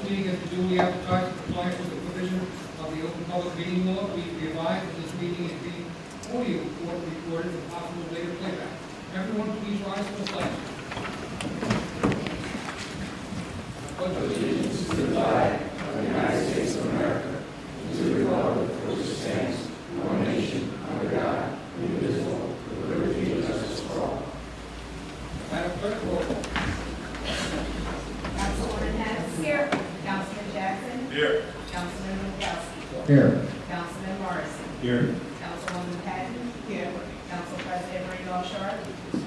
meeting has been duly advertised in compliance with the provision of the Open Public Meeting Law. Please be advised that this meeting is being audio recorded for possible later playback. Everyone, please rise for the pledge. Allegiance to the flag of the United States of America, and to the republic for which it stands, one nation, under God, indivisible, with liberty and justice for all. Madam Clerk, roll call. Councilwoman Hess. Here. Councilman Jackson. Here. Councilman Mikowski. Here. Councilman Morrison. Here. Councilwoman Patton. Here. Council President Randolph Sharp.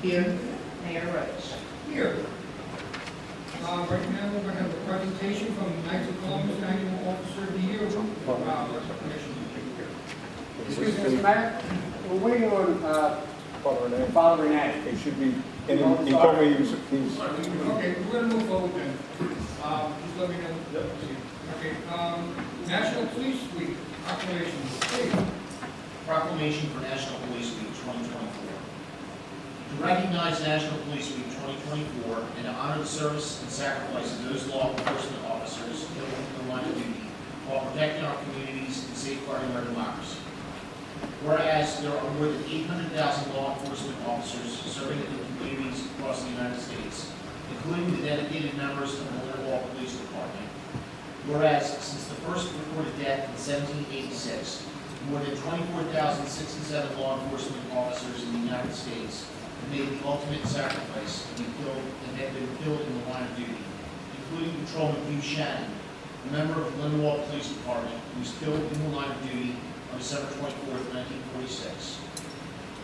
Here. Mayor Roach. Here. Right now, we're going to have a presentation from the Knights of Columbus Annual Officer of the Year recognition. Excuse me, Mr. Mayor, we're waiting on Father Renee. It should be, He and he told me he's, Okay, we're going to move forward then. Just let me know. Okay, National Police Week proclamation. Please. Proclamation for National Police Week 2024. To recognize National Police Week 2024 and to honor the service and sacrifice of those law enforcement officers killed in the line of duty while protecting our communities and safeguarding our democracy. Whereas there are more than 800,000 law enforcement officers serving in communities across the United States, including the dedicated members of the Lindenwold Police Department. Whereas since the first reported death in 1786, more than 24,067 law enforcement officers in the United States have made the ultimate sacrifice to be killed and have been killed in the line of duty, including Patrolman Hugh Shannon, a member of the Lindenwold Police Department who was killed in the line of duty on December 24, 1946.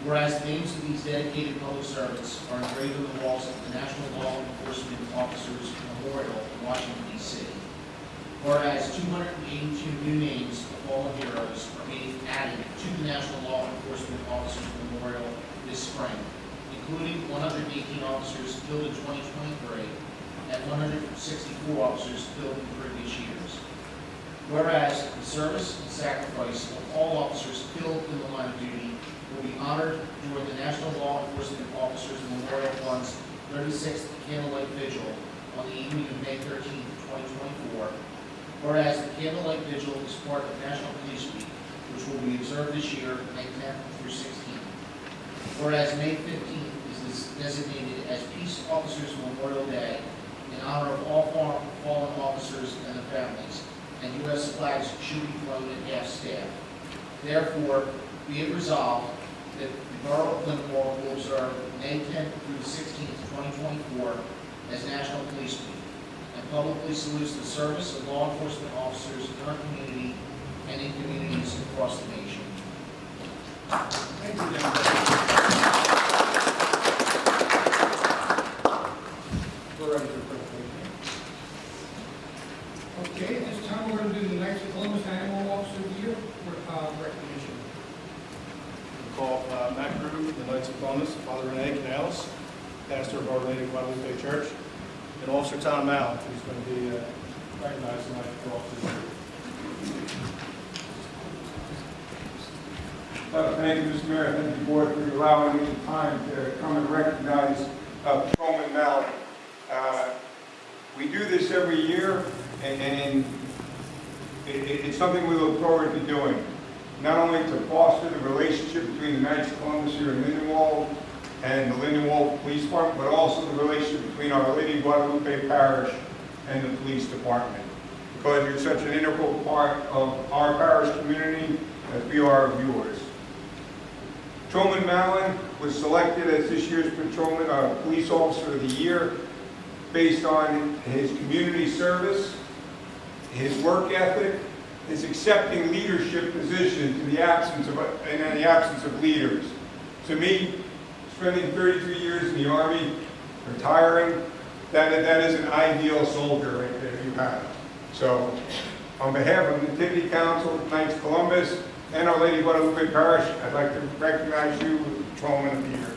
Whereas the names of these dedicated public servants are engraved on the walls of the National Law Enforcement Officers Memorial in Washington, D.C. Whereas 282 new names of fallen heroes are being added to the National Law Enforcement Officers Memorial this spring, including 118 officers killed in 2023 and 164 officers killed in previous years. Whereas the service and sacrifice of all officers killed in the line of duty will be honored during the National Law Enforcement Officers Memorial Fund's 36th Candlelight Vigil on the evening of May 13, 2024. Whereas the Candlelight Vigil is part of National Police Week, which will be observed this year, May 10th through 16th. Whereas May 15th is designated as Peace Officers Memorial Day in honor of all fallen officers and their families, and U.S. flags should be flown at half-staff. Therefore, be it resolved that the Borough of Lindenwold will observe May 10th through the 16th, 2024 as National Police Week, and publicly salutes the service of law enforcement officers in our community and in communities across the nation. Thank you, gentlemen. We're ready for the presentation. Okay, at this time we're going to do the Knights of Columbus Annual Officer of the Year recognition. Call Matt Crew, the Knights of Columbus, Father Renee Canales, pastor of Our Lady of Guadalupe Church, and Officer Tom Mallett, who's going to be recognized tonight for Officer of the Year. Thank you, Mr. Mayor. Thank you, Board, for allowing me time to come and recognize Patrolman Mallett. We do this every year, and it's something we look forward to doing. Not only to foster the relationship between the Knights of Columbus here in Lindenwold and the Lindenwold Police Department, but also the relationship between Our Lady of Guadalupe Parish and the Police Department. Because you're such an integral part of our parish community as we are of yours. Patrolman Mallett was selected as this year's Police Officer of the Year based on his community service, his work ethic, his accepting leadership positions in the absence of leaders. To me, spending 33 years in the Army, retiring, that is an ideal soldier right there you have. So, on behalf of the Nativity Council, Knights of Columbus, and Our Lady of Guadalupe Parish, I'd like to recognize you with the Patrolman of the Year.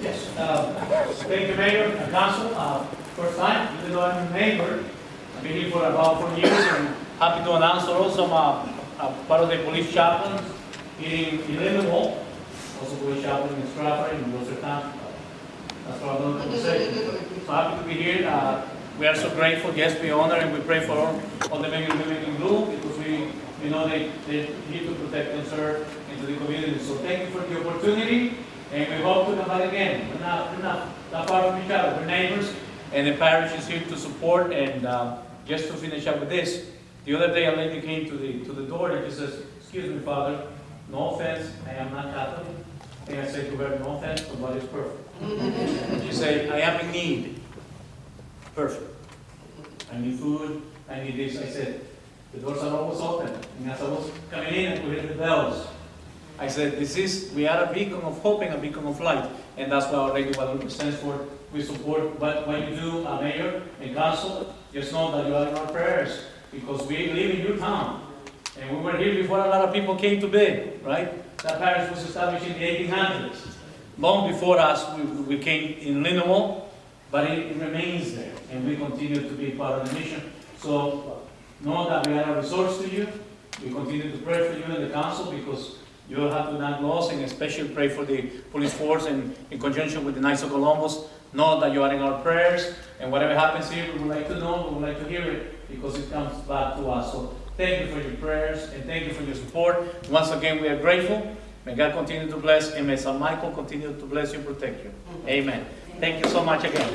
Yes. Thank you, Mayor and Council. first time, even though I'm a neighbor. I've been here for about 4 years, and happy to announce that also I'm a part of the police chaplain here in Lindenwold. Also police chaplain in Stratford and Rotterdam. That's what I'm going to say. So happy to be here. We are so grateful, yes, we honor and we pray for all the men and women in blue, because we know they're here to protect and serve into the community. So thank you for the opportunity, and we hope to come back again. We're not that far from each other, we're neighbors, and the parish is here to support. And just to finish up with this, the other day a lady came to the door and she says, "Excuse me, Father, no offense, I am not Catholic." And I said to her, "No offense, nobody's perfect." And she said, "I am in need." Perfect. I need food, I need this. I said, the doors are always open. And as I was coming in, I could hear the bells. I said, we are a beacon of hope and a beacon of light. And that's what Our Lady of Guadalupe stands for. We support what you do, Mayor and Council. Just know that you are in our prayers, because we live in your town. And we were here before a lot of people came to be, right? That parish was established in the 1800s. Long before us, we came in Lindenwold. But it remains there, and we continue to be part of the mission. So know that we are a resource to you. We continue to pray for you in the council, because you will have to enact laws, and especially pray for the police force, and in conjunction with the Knights of Columbus. Know that you are in our prayers, and whatever happens here, we would like to know, we would like to hear it, because it comes back to us. So thank you for your prayers, and thank you for your support. Once again, we are grateful. May God continue to bless, and may St. Michael continue to bless you and protect you. Amen. Thank you so much again.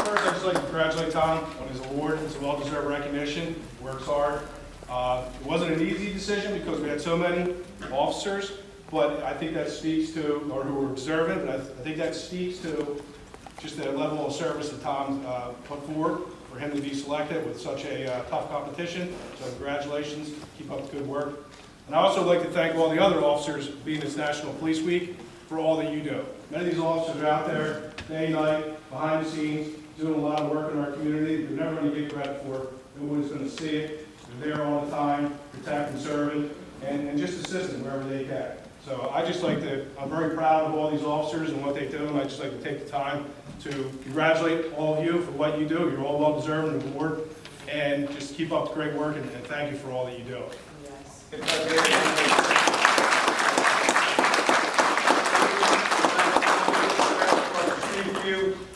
First, I'd just like to congratulate Tom on his award. It's a well-deserved recognition. He works hard. It wasn't an easy decision because we had so many officers, but I think that speaks to, or who were observant, but I think that speaks to just the level of service that Tom put forward for him to be selected with such a tough competition. So congratulations. Keep up the good work. And I also like to thank all the other officers, being this National Police Week, for all that you do. Many of these officers are out there day and night, behind the scenes, doing a lot of work in our community. They're never going to get credit for it. Nobody's going to see it. They're there all the time, protecting, serving, and just assisting wherever they can. So I just like to, I'm very proud of all these officers and what they do, and I just like to take the time to congratulate all of you for what you do. You're all well-deserved of the award, and just keep up the great work, and thank you for all that you do.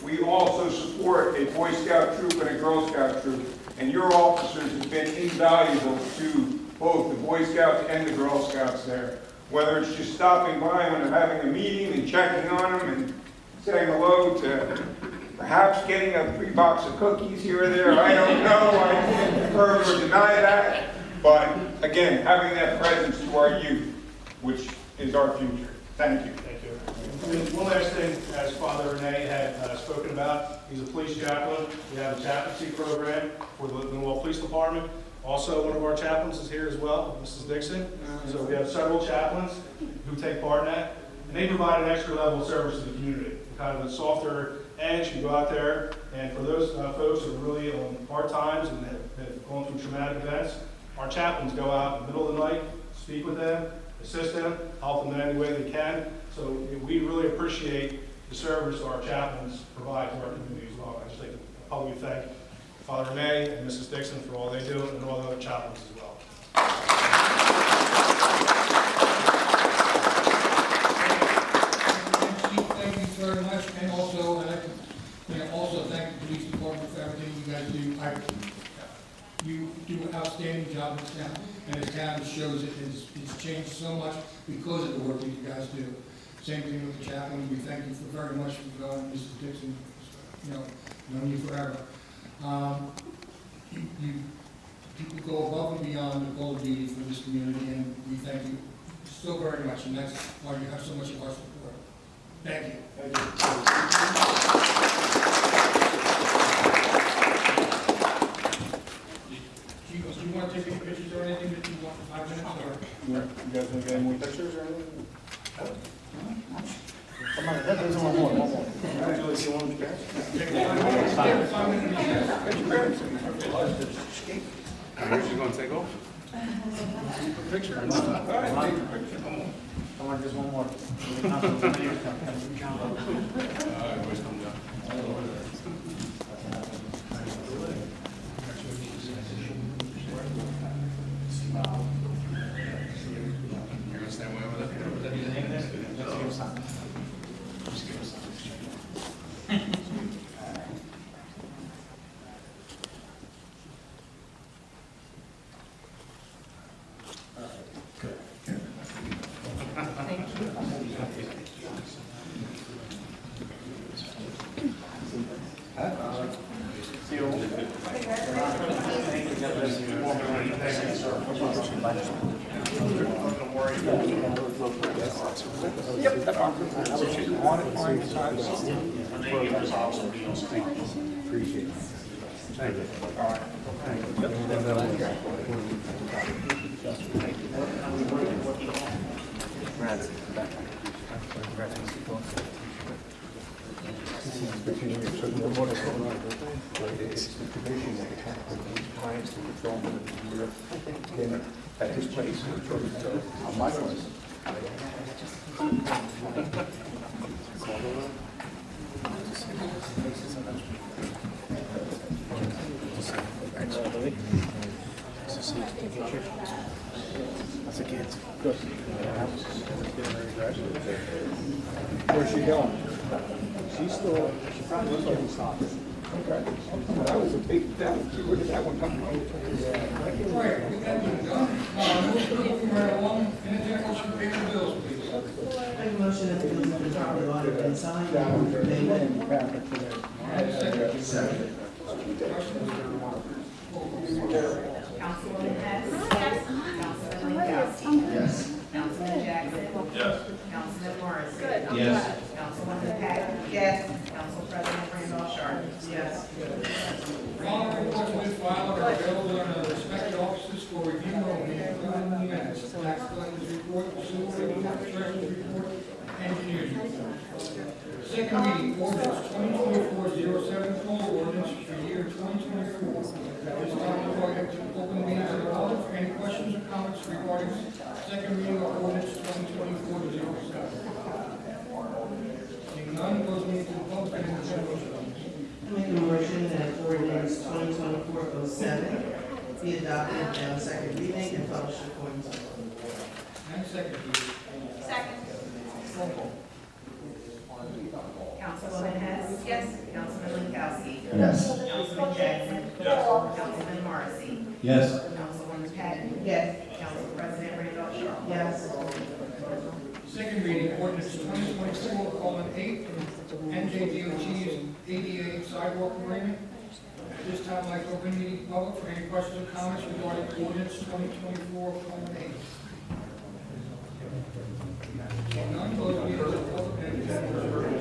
We also support a Boy Scout troop and a Girl Scout troop, and your officers have been invaluable to both the Boy Scouts and the Girl Scouts there. Whether it's just stopping by when they're having a meeting and checking on them and saying hello, to perhaps getting a free box of cookies here or there. I don't know. I can't confirm or deny that. But again, having that presence to our youth, which is our future. Thank you. Thank you. And one last thing, as Father Renee had spoken about, he's a police chaplain. We have a chaplaincy program for the Lindenwold Police Department. Also, one of our chaplains is here as well, Mrs. Dixon. So we have several chaplains who take part in that. And they provide an extra level of service to the community, kind of a softer edge. You go out there, and for those folks who are really on hard times and have gone through traumatic events, our chaplains go out in the middle of the night, speak with them, assist them, help them in any way they can. So we really appreciate the service our chaplains provide to our community as well. I just like to publicly thank Father Renee and Mrs. Dixon for all they do, and all the other chaplains as well. Thank you very much, and also, I'd like to also thank the police department for everything you guys do. You do an outstanding job in this town, and this town shows it. It's changed so much because of the work that you guys do. Same thing with the chaplain. We thank you for very much for going, Mrs. Dixon. Known you forever. People go above and beyond the call of duty for this community, and we thank you so very much, and that's why you have so much of our support. Thank you. Thank you. Do you want to take any pictures or anything that you want for 5 minutes? Or? You guys want to get any more pictures or anything? Come on, that doesn't want more. Julie, do you want to Take a 5 minute recess. Are you going to take off? Picture. All right, take a picture. Come on. Come on, just one more. At his place, on my place. That's a kid. Good. Where's she going? She's still, she probably looks like he's not. Okay. That was a big, where did that one come from? Right, we got it done. Moving right along, entertain a motion to pay the bills, please. Make a motion that the bills have been properly audited and signed. Second. Councilwoman Hess. Yes. Councilman Linkoski. Yes. Councilman Jackson. Yes. Councilman Morris. Yes. Councilwoman Patton. Yes. Council President Randolph Sharp. Yes. Following reports have been filed are available in the respective offices for review only, including the minutes, tax collector's report, sewer report, treasurer's report, engineer's report. Second reading, ordinance 2024-07, total ordinance for year 2024. At this time, we're going to open meetings of the public for any questions or comments regarding second reading of ordinance 2024-07. Seeing none, close meeting to the public and entertain a motion. I make a motion that ordinance 2024-07 be adopted on second reading and published according to law. And second, please. Second. Councilwoman Hess. Yes. Councilman Linkoski. Yes. Councilman Jackson. Yes. Councilman Morrissey. Yes. Councilwoman Patton. Yes. Council President Randolph Sharp. Yes. Second reading, ordinance 2024:8, NJDOT's ADA sidewalk agreement. At this time, I'd like to open meeting public for any questions or comments regarding ordinance 2024:8. None, close meeting to the public and entertain a motion.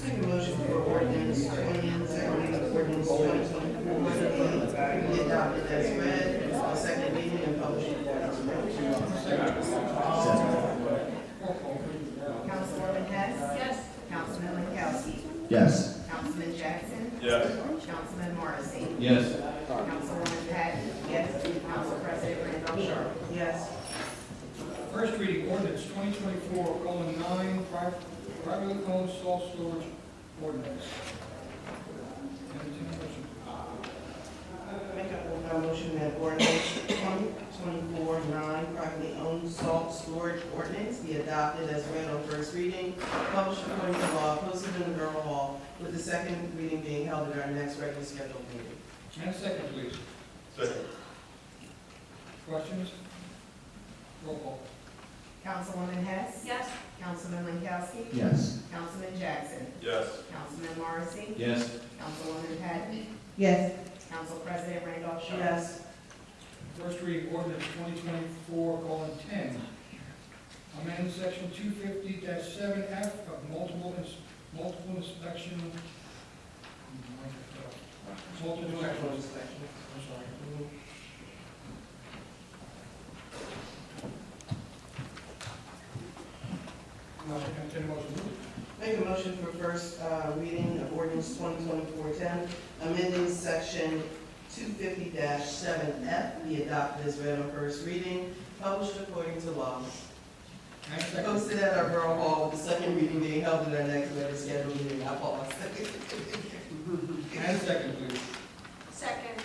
Make a motion for ordinance 20 and second reading of ordinance 2024-8 be adopted as read on second reading and published according to law. Councilwoman Hess. Yes. Councilman Linkoski. Yes. Councilman Jackson. Yes. Councilman Morrissey. Yes. Councilwoman Patton. Yes. Council President Randolph Sharp. Yes. First reading, ordinance 2024:9, privately owned salt storage ordinance. Entertain a motion. Make a motion that ordinance 2024-9 privately owned salt storage ordinance be adopted as read on first reading, published according to law, posted in the Borough Hall, with the second reading being held at our next regularly scheduled meeting. And second, please. Second. Questions? Roll call. Councilwoman Hess. Yes. Councilman Linkoski. Yes. Councilman Jackson. Yes. Councilman Morrissey. Yes. Councilwoman Patton. Yes. Council President Randolph Sharp. Yes. First reading, ordinance 2024:10. Amend section 250-7F of multiple inspection. Multiple inspection. I'm sorry. Entertain a motion. Make a motion for first reading of ordinance 2024-10, amending section 250-7F, be adopted as read on first reading, published according to law. And second. Posted at our Borough Hall, with the second reading being held at our next regular scheduled meeting. I pause. And second, please. Second.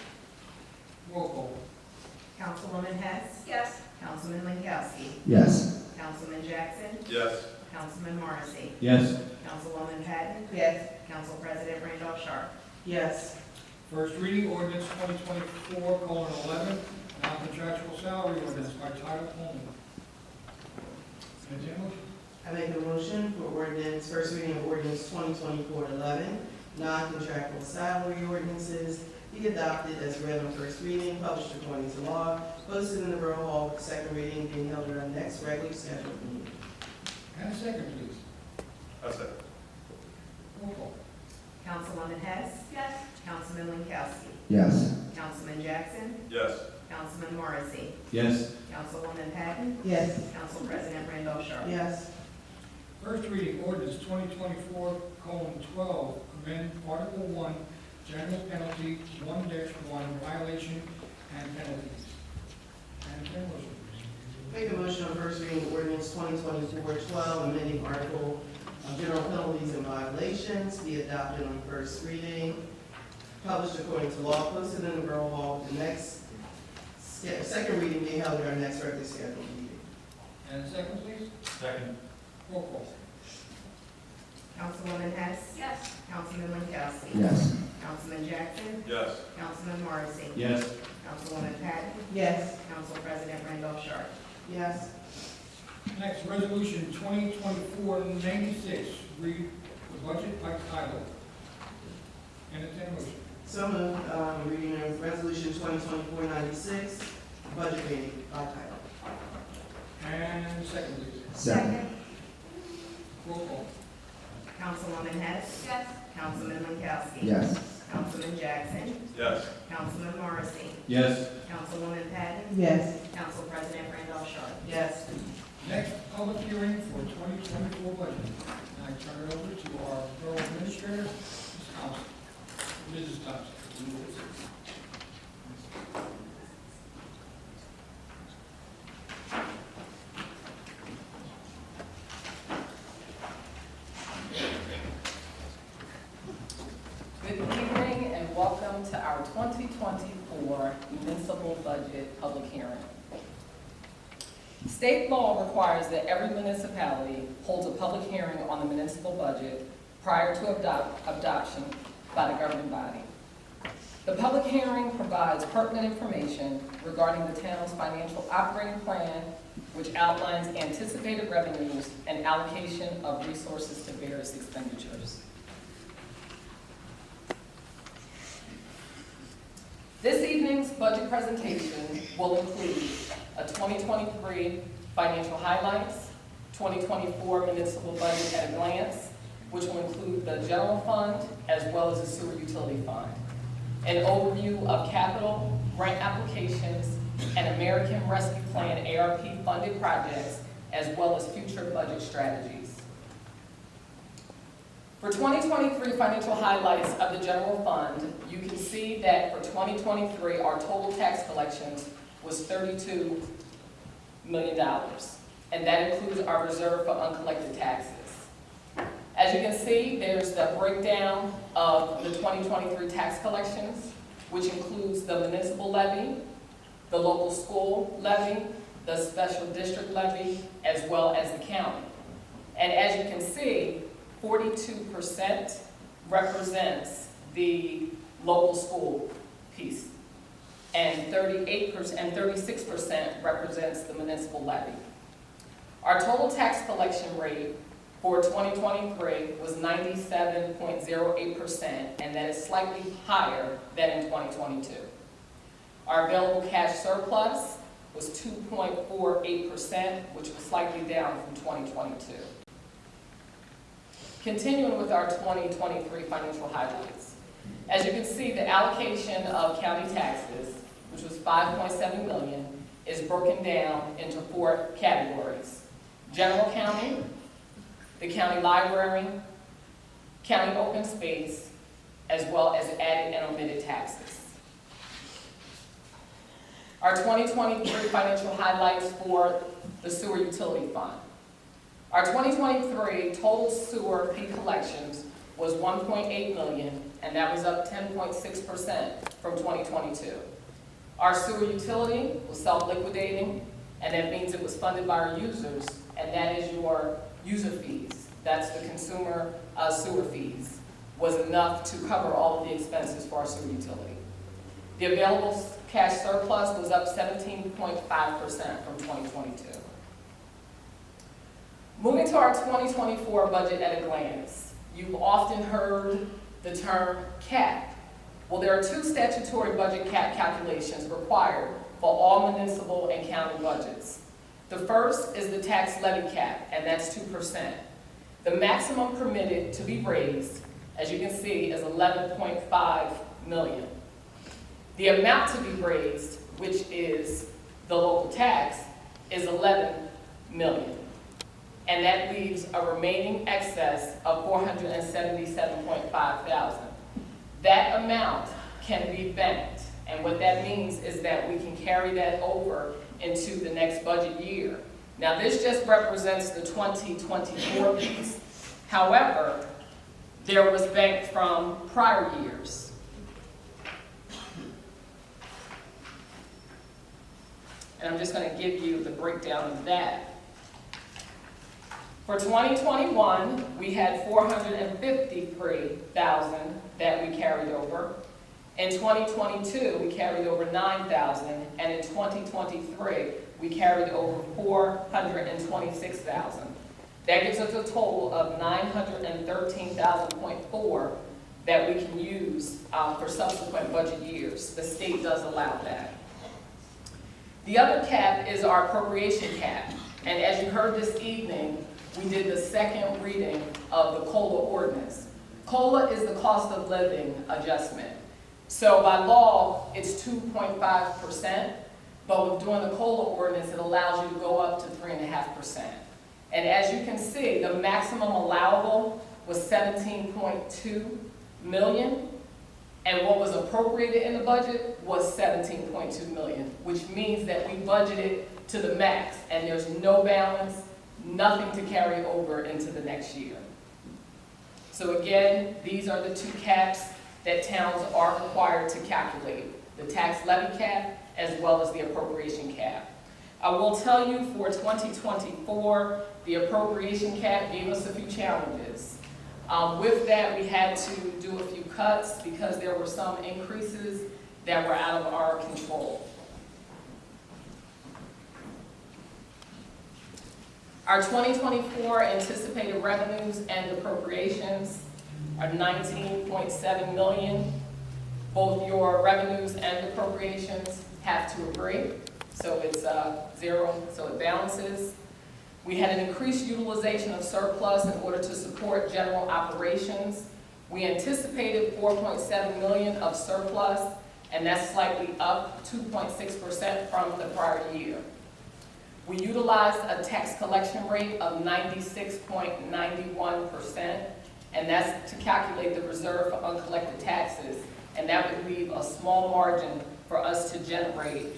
Roll call. Councilwoman Hess, Yes. Councilman Linkowski, Yes. Councilman Jackson, Yes. Councilman Morrissey, Yes. Councilwoman Patton, Yes. Council President Randolph Sharp. Yes. First reading ordinance 2024:11, non-contractual salary ordinance by title only. Entertained motion? I make a motion for ordinance, first reading of ordinance 2024-11, non-contractual salary ordinances, be adopted as read on first reading, published according to law, posted in the Borough Hall, with the second reading being held at our next regularly scheduled meeting. And second, please. That's it. Roll call. Councilwoman Hess, Yes. Councilman Linkowski, Yes. Councilman Jackson, Yes. Councilman Morrissey, Yes. Councilwoman Patton, Yes. Council President Randolph Sharp. Yes. First reading ordinance 2024:12, amend Article 1, general penalty 1-1, violation and penalties. Entertained motion, please. Make a motion on first reading of ordinance 2024-12, amending article of general penalties and violations, be adopted on first reading, published according to law, posted in the Borough Hall, with the next, second reading being held at our next regularly scheduled meeting. And second, please. Second. Roll call. Councilwoman Hess, Yes. Councilman Linkowski, Yes. Councilman Jackson, Yes. Councilman Morrissey, Yes. Councilwoman Patton, Yes. Council President Randolph Sharp. Yes. Next, resolution 2024-96, read the budget by title. Entertained motion. So moved, reading of resolution 2024-96, budget reading by title. And second, please. Second. Roll call. Councilwoman Hess, Yes. Councilman Linkowski, Yes. Councilman Jackson, Yes. Councilman Morrissey, Yes. Councilwoman Patton, Yes. Council President Randolph Sharp. Yes. Next, public hearing for 2024 budget. And I turn it over to our borough administrator, Ms. Thompson. Mrs. Thompson. Good evening and welcome to our 2024 municipal budget public hearing. State law requires that every municipality holds a public hearing on the municipal budget prior to adoption by the governing body. The public hearing provides pertinent information regarding the town's financial operating plan, which outlines anticipated revenues and allocation of resources to various expenditures. This evening's budget presentation will include a 2023 financial highlights, 2024 municipal budget at a glance, which will include the general fund as well as the sewer utility fund, an overview of capital, grant applications, and American Rescue Plan ARP funded projects, as well as future budget strategies. For 2023 financial highlights of the general fund, you can see that for 2023, our total tax collections was $32 million, and that includes our reserve for uncollected taxes. As you can see, there's the breakdown of the 2023 tax collections, which includes the municipal levy, the local school levy, the special district levy, as well as the county. And as you can see, 42% represents the local school piece, and 38% and 36% represents the municipal levy. Our total tax collection rate for 2023 was 97.08%, and that is slightly higher than in 2022. Our available cash surplus was 2.48%, which was slightly down from 2022. Continuing with our 2023 financial highlights. As you can see, the allocation of county taxes, which was $5.7 million, is broken down into 4 categories. General county, the county library, county open space, as well as added and omitted taxes. Our 2023 financial highlights for the sewer utility fund. Our 2023 total sewer fee collections was $1.8 million, and that was up 10.6% from 2022. Our sewer utility was self-liquidating, and that means it was funded by our users, and that is your user fees. That's the consumer sewer fees, was enough to cover all of the expenses for our sewer utility. The available cash surplus was up 17.5% from 2022. Moving to our 2024 budget at a glance. You've often heard the term cap. Well, there are two statutory budget cap calculations required for all municipal and county budgets. The first is the tax levy cap, and that's 2%. The maximum permitted to be raised, as you can see, is $11.5 million. The amount to be raised, which is the local tax, is $11 million. And that leaves a remaining excess of $477.5 thousand. That amount can be banked, and what that means is that we can carry that over into the next budget year. Now, this just represents the 2024 piece. However, there was banked from prior years. And I'm just going to give you the breakdown of that. For 2021, we had $453,000 that we carried over. In 2022, we carried over $9,000, and in 2023, we carried over $426,000. That gives us a total of $913,000.4 that we can use for subsequent budget years. The state does allow that. The other cap is our appropriation cap, and as you heard this evening, we did the second reading of the COLA ordinance. COLA is the cost of living adjustment. So by law, it's 2.5%, but with doing the COLA ordinance, it allows you to go up to 3.5%. And as you can see, the maximum allowable was $17.2 million, and what was appropriated in the budget was $17.2 million, which means that we budgeted to the max, and there's no balance, nothing to carry over into the next year. So again, these are the two caps that towns are required to calculate, the tax levy cap as well as the appropriation cap. I will tell you for 2024, the appropriation cap gave us a few challenges. With that, we had to do a few cuts because there were some increases that were out of our control. Our 2024 anticipated revenues and appropriations are $19.7 million. Both your revenues and appropriations have to agree, so it's zero, so it balances. We had an increased utilization of surplus in order to support general operations. We anticipated $4.7 million of surplus, and that's slightly up 2.6% from the prior year. We utilized a tax collection rate of 96.91%, and that's to calculate the reserve for uncollected taxes, and that would leave a small margin for us to generate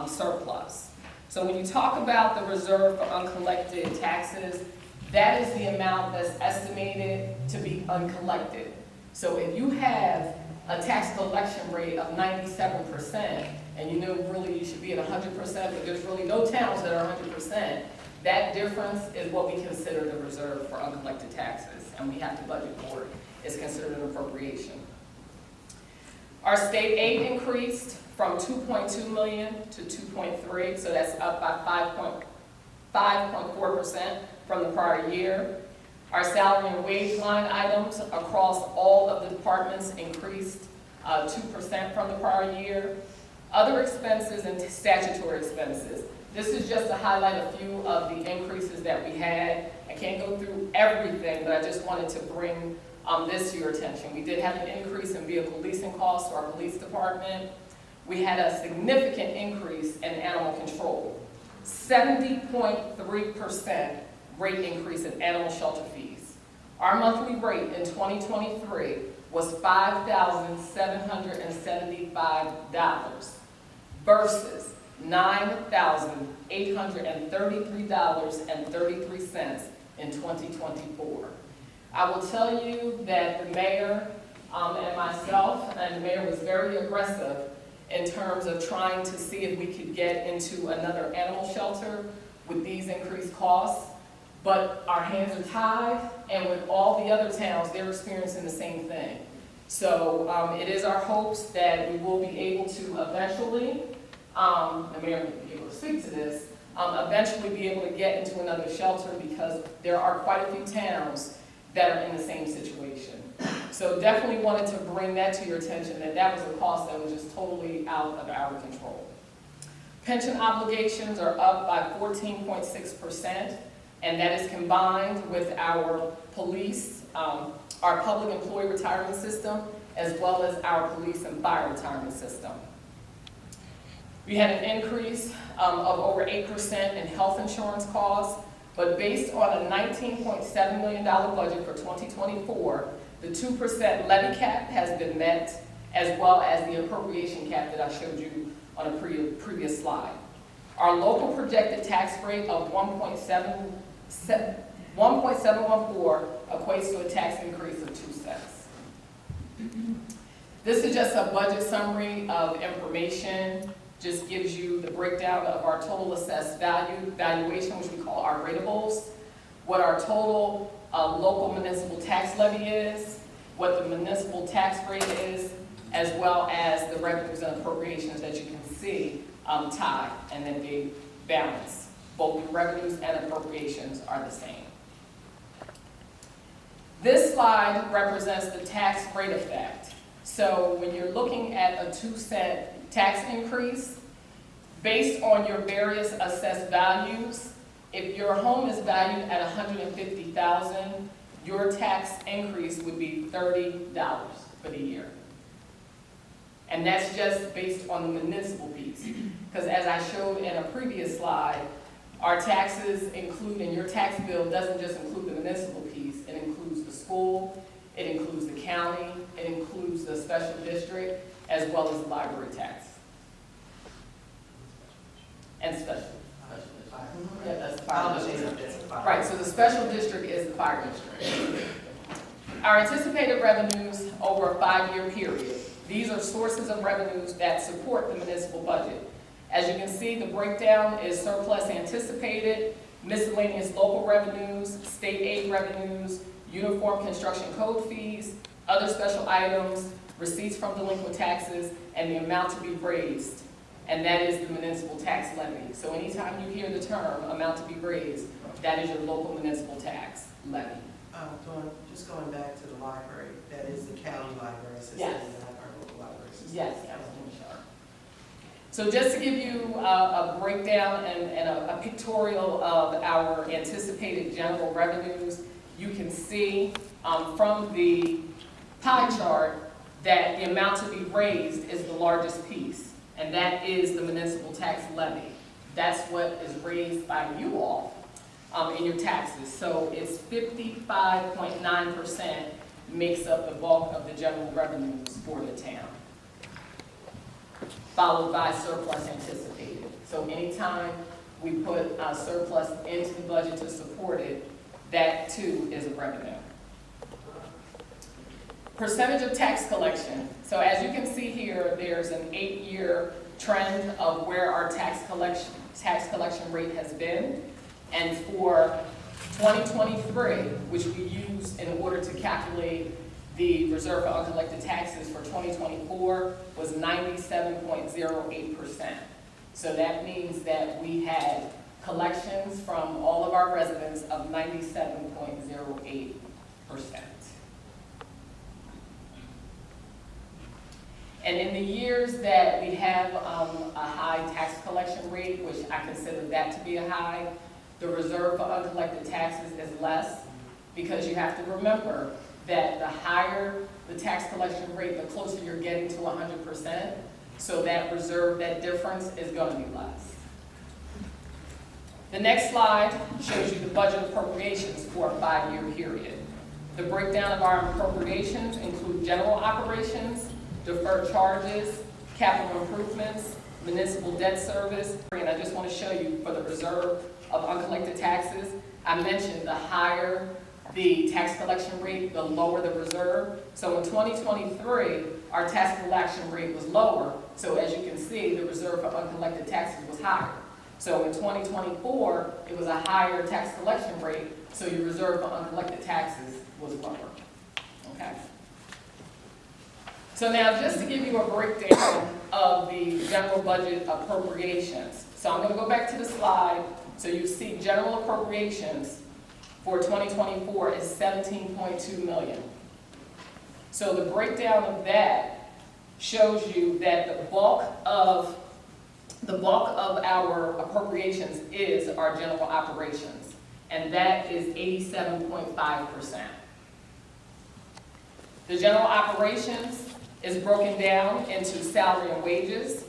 surplus. So when you talk about the reserve for uncollected taxes, that is the amount that's estimated to be uncollected. So if you have a tax collection rate of 97%, and you know really you should be at 100%, but there's really no towns that are 100%, that difference is what we consider the reserve for uncollected taxes, and we have to budget for it. It's considered an appropriation. Our state aid increased from $2.2 million to $2.3, so that's up by 5.4% from the prior year. Our salary and wage line items across all of the departments increased 2% from the prior year. Other expenses and statutory expenses. This is just to highlight a few of the increases that we had. I can't go through everything, but I just wanted to bring this to your attention. We did have an increase in vehicle leasing costs to our police department. We had a significant increase in animal control. 70.3% rate increase in animal shelter fees. Our monthly rate in 2023 was $5,775 versus $9,833.33 in 2024. I will tell you that the mayor and myself, and the mayor was very aggressive in terms of trying to see if we could get into another animal shelter with these increased costs. But our hands are tied, and with all the other towns, they're experiencing the same thing. So it is our hopes that we will be able to eventually, the mayor will be able to speak to this, eventually be able to get into another shelter, because there are quite a few towns that are in the same situation. So definitely wanted to bring that to your attention, that that was a cost that was just totally out of our control. Pension obligations are up by 14.6%, and that is combined with our police, our public employee retirement system, as well as our police and fire retirement system. We had an increase of over 8% in health insurance costs, but based on a $19.7 million budget for 2024, the 2% levy cap has been met, as well as the appropriation cap that I showed you on a previous slide. Our local projected tax rate of 1.714 equates to a tax increase of 2 cents. This is just a budget summary of information, just gives you the breakdown of our total assessed valuation, which we call our ratables, what our total local municipal tax levy is, what the municipal tax rate is, as well as the revenues and appropriations that you can see tied, and then they balance. Both the revenues and appropriations are the same. This slide represents the tax rate effect. So when you're looking at a 2-cent tax increase, based on your various assessed values, if your home is valued at $150,000, your tax increase would be $30 for the year. And that's just based on the municipal piece. Because as I showed in a previous slide, our taxes include, and your tax bill doesn't just include the municipal piece, it includes the school, it includes the county, it includes the special district, as well as the library tax. And special. Yeah, that's the fire district. Right, so the special district is the fire district. Our anticipated revenues over a 5-year period. These are sources of revenues that support the municipal budget. As you can see, the breakdown is surplus anticipated, miscellaneous local revenues, state aid revenues, uniform construction code fees, other special items, receipts from delinquent taxes, and the amount to be raised. And that is the municipal tax levy. So anytime you hear the term amount to be raised, that is your local municipal tax levy. Just going back to the library, that is the county library system, Yes. and not our local library system. Yes, Councilman Sharp. So just to give you a breakdown and a pictorial of our anticipated general revenues, you can see from the pie chart that the amount to be raised is the largest piece, and that is the municipal tax levy. That's what is raised by you all in your taxes. So it's 55.9% makes up the bulk of the general revenues for the town, followed by surplus anticipated. So anytime we put a surplus into the budget to support it, that too is a revenue. Percentage of tax collection. So as you can see here, there's an 8-year trend of where our tax collection rate has been. And for 2023, which we use in order to calculate the reserve for uncollected taxes for 2024, was 97.08%. So that means that we had collections from all of our residents of 97.08%. And in the years that we have a high tax collection rate, which I consider that to be a high, the reserve for uncollected taxes is less, because you have to remember that the higher the tax collection rate, the closer you're getting to 100%. So that reserve, that difference is going to be less. The next slide shows you the budget appropriations for a 5-year period. The breakdown of our appropriations include general operations, deferred charges, capital improvements, municipal debt service. And I just want to show you for the reserve of uncollected taxes, I mentioned the higher the tax collection rate, the lower the reserve. So in 2023, our tax collection rate was lower. So as you can see, the reserve for uncollected taxes was higher. So in 2024, it was a higher tax collection rate, so your reserve for uncollected taxes was lower. Okay? So now, just to give you a breakdown of the general budget appropriations. So I'm going to go back to the slide, so you see general appropriations for 2024 is $17.2 million. So the breakdown of that shows you that the bulk of our appropriations is our general operations, and that is 87.5%. The general operations is broken down into salary and wages,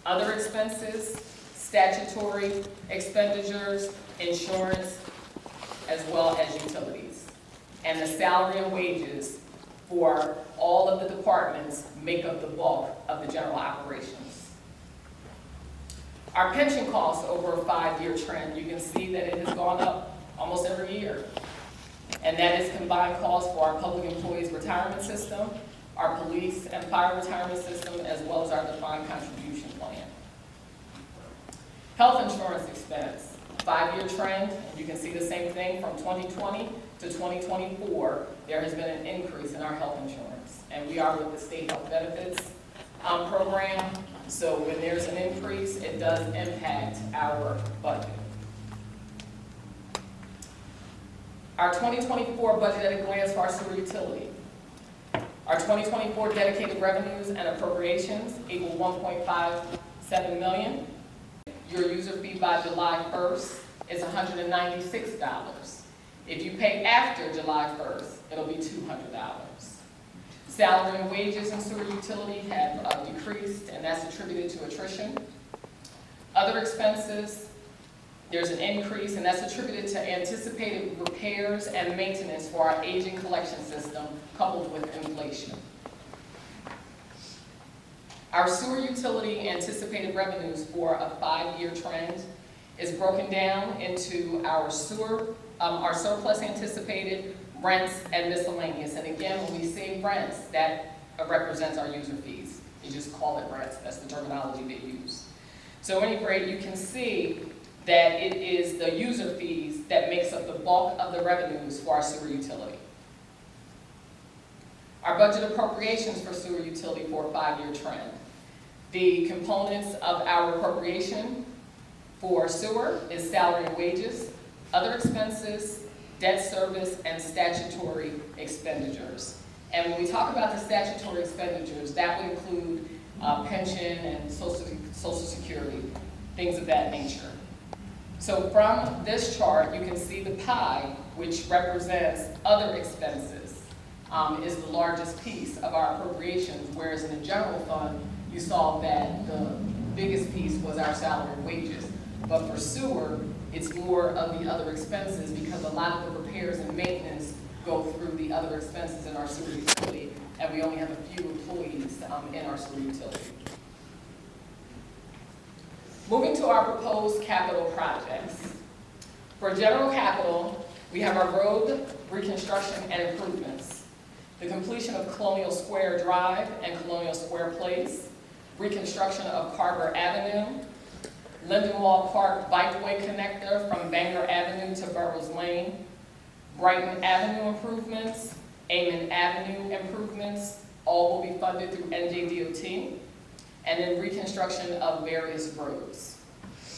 other expenses, statutory expenditures, insurance, as well as utilities. And the salary and wages for all of the departments make up the bulk of the general operations. Our pension costs over a 5-year trend, you can see that it has gone up almost every year. And that is combined costs for our public employees retirement system, our police and fire retirement system, as well as our defined contribution plan. Health insurance expense, 5-year trend, and you can see the same thing from 2020 to 2024. There has been an increase in our health insurance, and we are with the state health benefits program. So when there's an increase, it does impact our budget. Our 2024 budget at a glance for our sewer utility. Our 2024 dedicated revenues and appropriations equal $1.57 million. Your user fee by July 1st is $196. If you pay after July 1st, it'll be $200. Salary and wages in sewer utility have decreased, and that's attributed to attrition. Other expenses, there's an increase, and that's attributed to anticipated repairs and maintenance for our aging collection system, coupled with inflation. Our sewer utility anticipated revenues for a 5-year trend is broken down into our surplus anticipated, rents, and miscellaneous. And again, when we say rents, that represents our user fees. You just call it rents. That's the terminology they use. So at any rate, you can see that it is the user fees that makes up the bulk of the revenues for our sewer utility. Our budget appropriations for sewer utility for a 5-year trend. The components of our appropriation for sewer is salary and wages, other expenses, debt service, and statutory expenditures. And when we talk about the statutory expenditures, that would include pension and social security, things of that nature. So from this chart, you can see the pie, which represents other expenses, is the largest piece of our appropriations, whereas in the general fund, you saw that the biggest piece was our salary and wages. But for sewer, it's more of the other expenses because a lot of the repairs and maintenance go through the other expenses in our sewer utility, and we only have a few employees in our sewer utility. Moving to our proposed capital projects. For general capital, we have our road reconstruction and improvements, the completion of Colonial Square Drive and Colonial Square Place, reconstruction of Carver Avenue, Lindenwold Park Bikeway Connector from Bangor Avenue to Burroughs Lane, Brighton Avenue improvements, Amon Avenue improvements, all will be funded through NJDOT, and then reconstruction of various roads.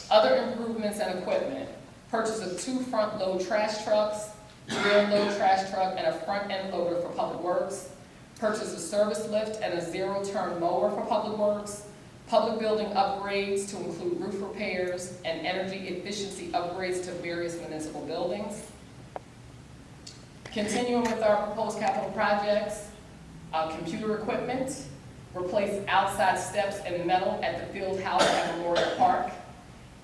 Other improvements and equipment, purchase of 2 front-load trash trucks, rear-load trash truck, and a front-end loader for Public Works, purchase a service lift and a zero-turn mower for Public Works, public building upgrades to include roof repairs and energy efficiency upgrades to various municipal buildings. Continuing with our proposed capital projects, computer equipment, replace outside steps and metal at the field house at Memorial Park,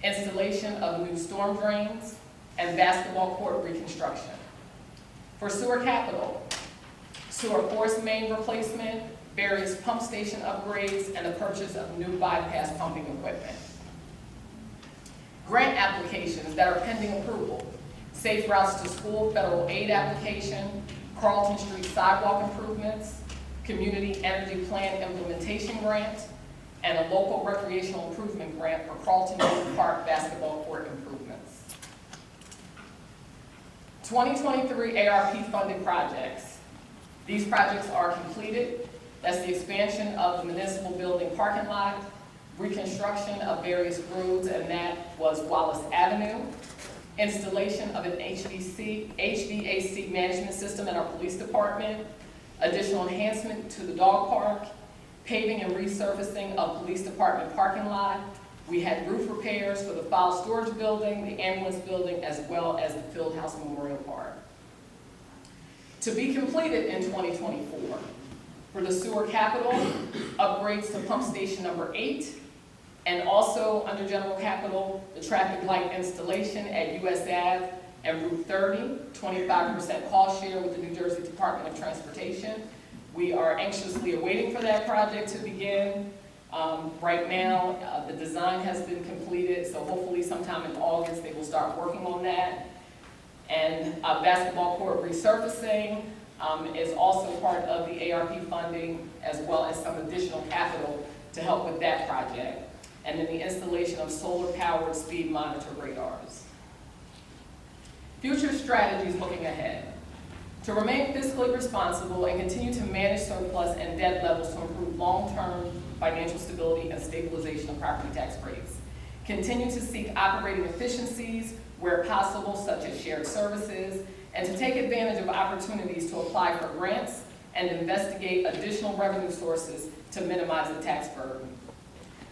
installation of new storm drains, and basketball court reconstruction. For sewer capital, sewer force main replacement, various pump station upgrades, and the purchase of new bypass pumping equipment. Grant applications that are pending approval: Safe Routes to School federal aid application, Carlton Street sidewalk improvements, Community Energy Plan implementation grant, and a local recreational improvement grant for Carlton Youth Park basketball court improvements. 2023 ARP funded projects. These projects are completed. That's the expansion of the municipal building parking lot, reconstruction of various roads, and that was Wallace Avenue, installation of an HVAC management system in our police department, additional enhancement to the dog park, paving and resurfacing of police department parking lot. We had roof repairs for the file storage building, the ambulance building, as well as the Fieldhouse Memorial Park. To be completed in 2024, for the sewer capital, upgrades to pump station number 8, and also under general capital, the traffic light installation at US Ave and Route 30, 25% cost share with the New Jersey Department of Transportation. We are anxiously awaiting for that project to begin. Right now, the design has been completed, so hopefully sometime in August they will start working on that. And basketball court resurfacing is also part of the ARP funding, as well as some additional capital to help with that project. And then the installation of solar-powered speed monitor radars. Future strategies looking ahead. To remain fiscally responsible and continue to manage surplus and debt levels to improve long-term financial stability and stabilization of property tax rates. Continue to seek operating efficiencies where possible, such as shared services, and to take advantage of opportunities to apply for grants and investigate additional revenue sources to minimize the tax burden.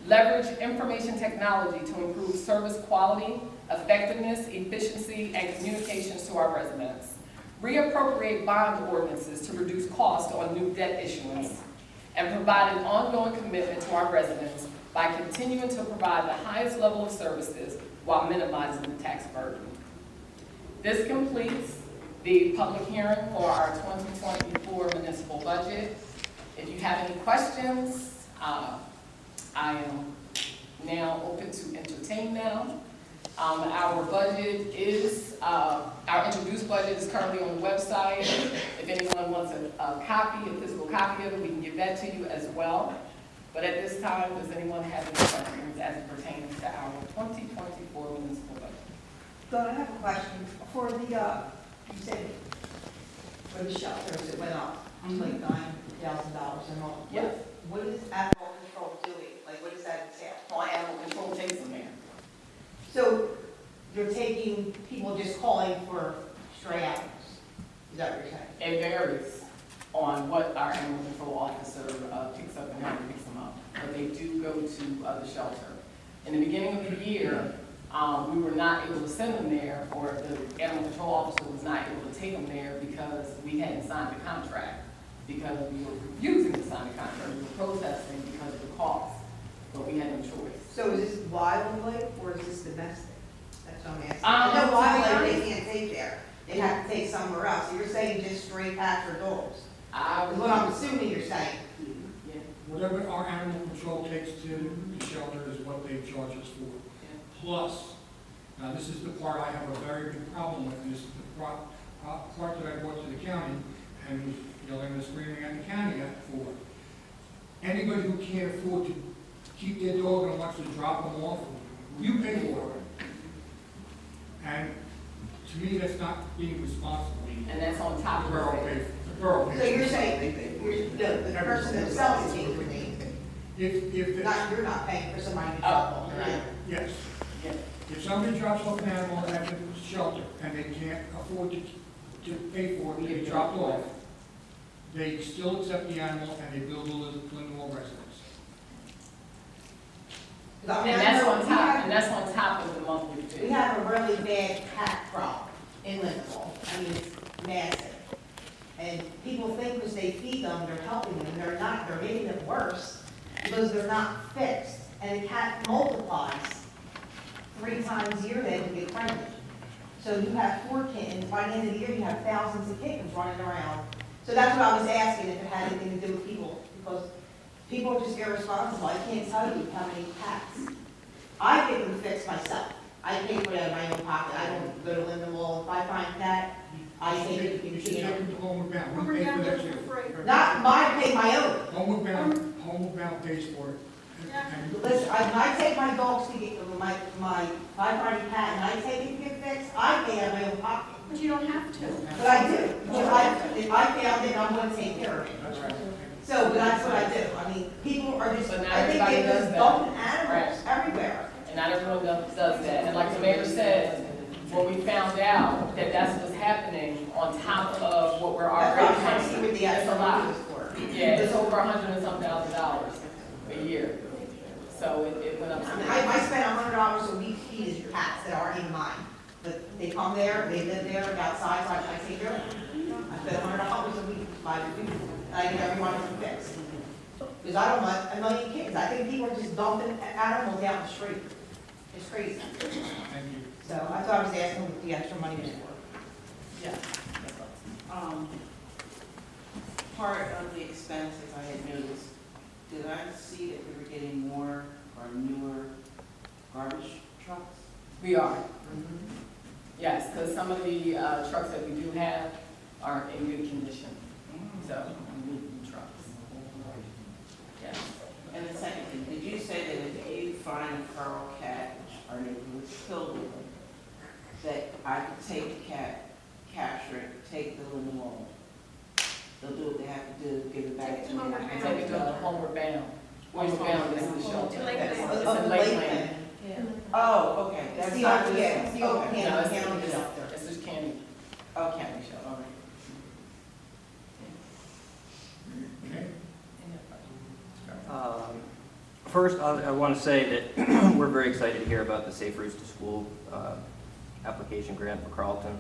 Leverage information technology to improve service quality, effectiveness, efficiency, and communications to our residents. Reappropriate bond ordinances to reduce cost on new debt issuance, and provide an ongoing commitment to our residents by continuing to provide the highest level of services while minimizing the tax burden. This completes the public hearing for our 2024 municipal budget. If you have any questions, I am now open to entertain them. Our budget is, our introduced budget is currently on the website. If anyone wants a copy, a physical copy of it, we can give that to you as well. But at this time, does anyone have any questions as it pertains to our 2024 municipal budget? So I have a question. For the, you said, for the shelters, it went up to like $9,000 a month. Yes. What is animal control doing? Like, what does that entail? Well, animal control takes them there. So you're taking people just calling for stray animals? Is that what you're saying? It varies on what our animal control officer picks up and how he picks them up. But they do go to the shelter. In the beginning of the year, we were not able to send them there, or the animal control officer was not able to take them there because we hadn't signed the contract, because we were refusing to sign the contract. We were protesting because of the cost, but we had no choice. So is this wildlife or is this domestic? That's what I'm asking. To No, be wildlife honest- they can't take there. They have to take somewhere else. So you're saying just stray cats or dogs? I Is what I'm assuming you're saying. Yeah. Whatever our animal control takes to the shelter is what they charge us for. Plus, now this is the part I have a very big problem with, and this is the part that I brought to the county and was yelling and screaming at the county for. Anybody who can't afford to keep their dog and wants to drop them off, you pay for it. And to me, that's not being responsible. And that's on top The borough of it. pays. The borough pays. So you're saying the person themselves is paying for things. If the, You're not paying for somebody to drop off, right? yes. Yeah. If somebody drops off an animal at the shelter and they can't afford to pay for it to be dropped off, they still accept the animal and they bill the Lindenwold residents. And that's on top, and that's on top of the monthly We fee. have a really bad cat problem in Lindenwold. I mean, it's massive. And people think because they feed them, they're helping them, and they're not. They're making it worse because they're not fixed. And the cat multiplies 3 times a year, they can get pregnant. So you have 4 kittens. By the end of the year, you have thousands of kittens running around. So that's what I was asking, if it had anything to do with people because people are just irresponsible. I can't tell you how many cats. I get them fixed myself. I pay for it out of my own pocket. I don't go to Lindenwold. If I find a cat, I take it, You you should know. check with Homeward Bound, we pay for that too. Not my, pay my own. Homeward Bound pays for it. And- Listen, when I take my dogs to get, my, if I find a cat and I take it to get fixed, I pay out of my own pocket. But you don't have to. But I do. If I found it, I'm gonna take care of it. That's right. So, but that's what I do. I mean, people are just, But not I think everybody they're does just that. dumping animals Right. everywhere. And not everyone does that. And like the mayor said, when we found out that that's what's happening on top of what we're That's already what I'm trying to see what paying, the it's a extra lot. money is for. Yeah, it's over $100 and some thousand a year. So it went up. I mean, I spend $100 a week feeding cats that aren't even mine. But they come there, they live there, outside, so I take care of them. I spend $100 a week, I get every one of them fixed. Because I don't want a million kids. I think people are just dumping animals out the street. It's crazy. Thank you. So I thought I was asking what the extra money was for. Yeah. Part of the expenses I had noticed, did I see that we were getting more or newer garbage trucks? We are. Yes, because some of the trucks that we do have are in good condition. So, we need new trucks. Yes. And the second thing, did you say that if you find a feral cat, which our neighborhood's filled with them, that I could take the cat, capture it, take the Lindenwold? They'll do what they have to do, give it back to me. Homeward And Bound. take it to Homeward Bound. Homeward Bound is the shelter. To Lakeland. It's Up in in Lakeland. Lakeland. Oh, okay, It's that's the not old, this yeah, one. it's the old Okay. No, county shelter. it's just candy. Okay, County shelter. all right. Okay. First, I want to say that we're very excited to hear about the Safe Routes to School application grant for Carlton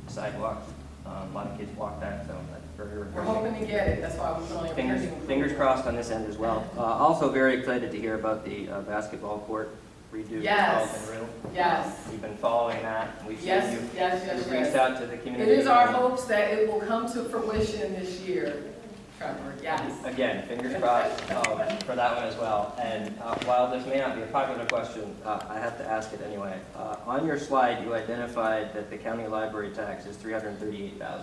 sidewalks. A lot of kids walk that, so that's very We're refreshing. hoping to get it, that's why we're filling Fingers crossed on this end as well. Also very excited to hear about the basketball court redo. Yes. Carlton Room. Yes, We've been following that. We've seen yes, you. yes, yes, You've reached yes. out to the It community. is our hopes that it will come to fruition this year, Trevor, yes. Again, fingers crossed for that one as well. And while this may not be a popular question, I have to ask it anyway. On your slide, you identified that the county library tax is $338,000.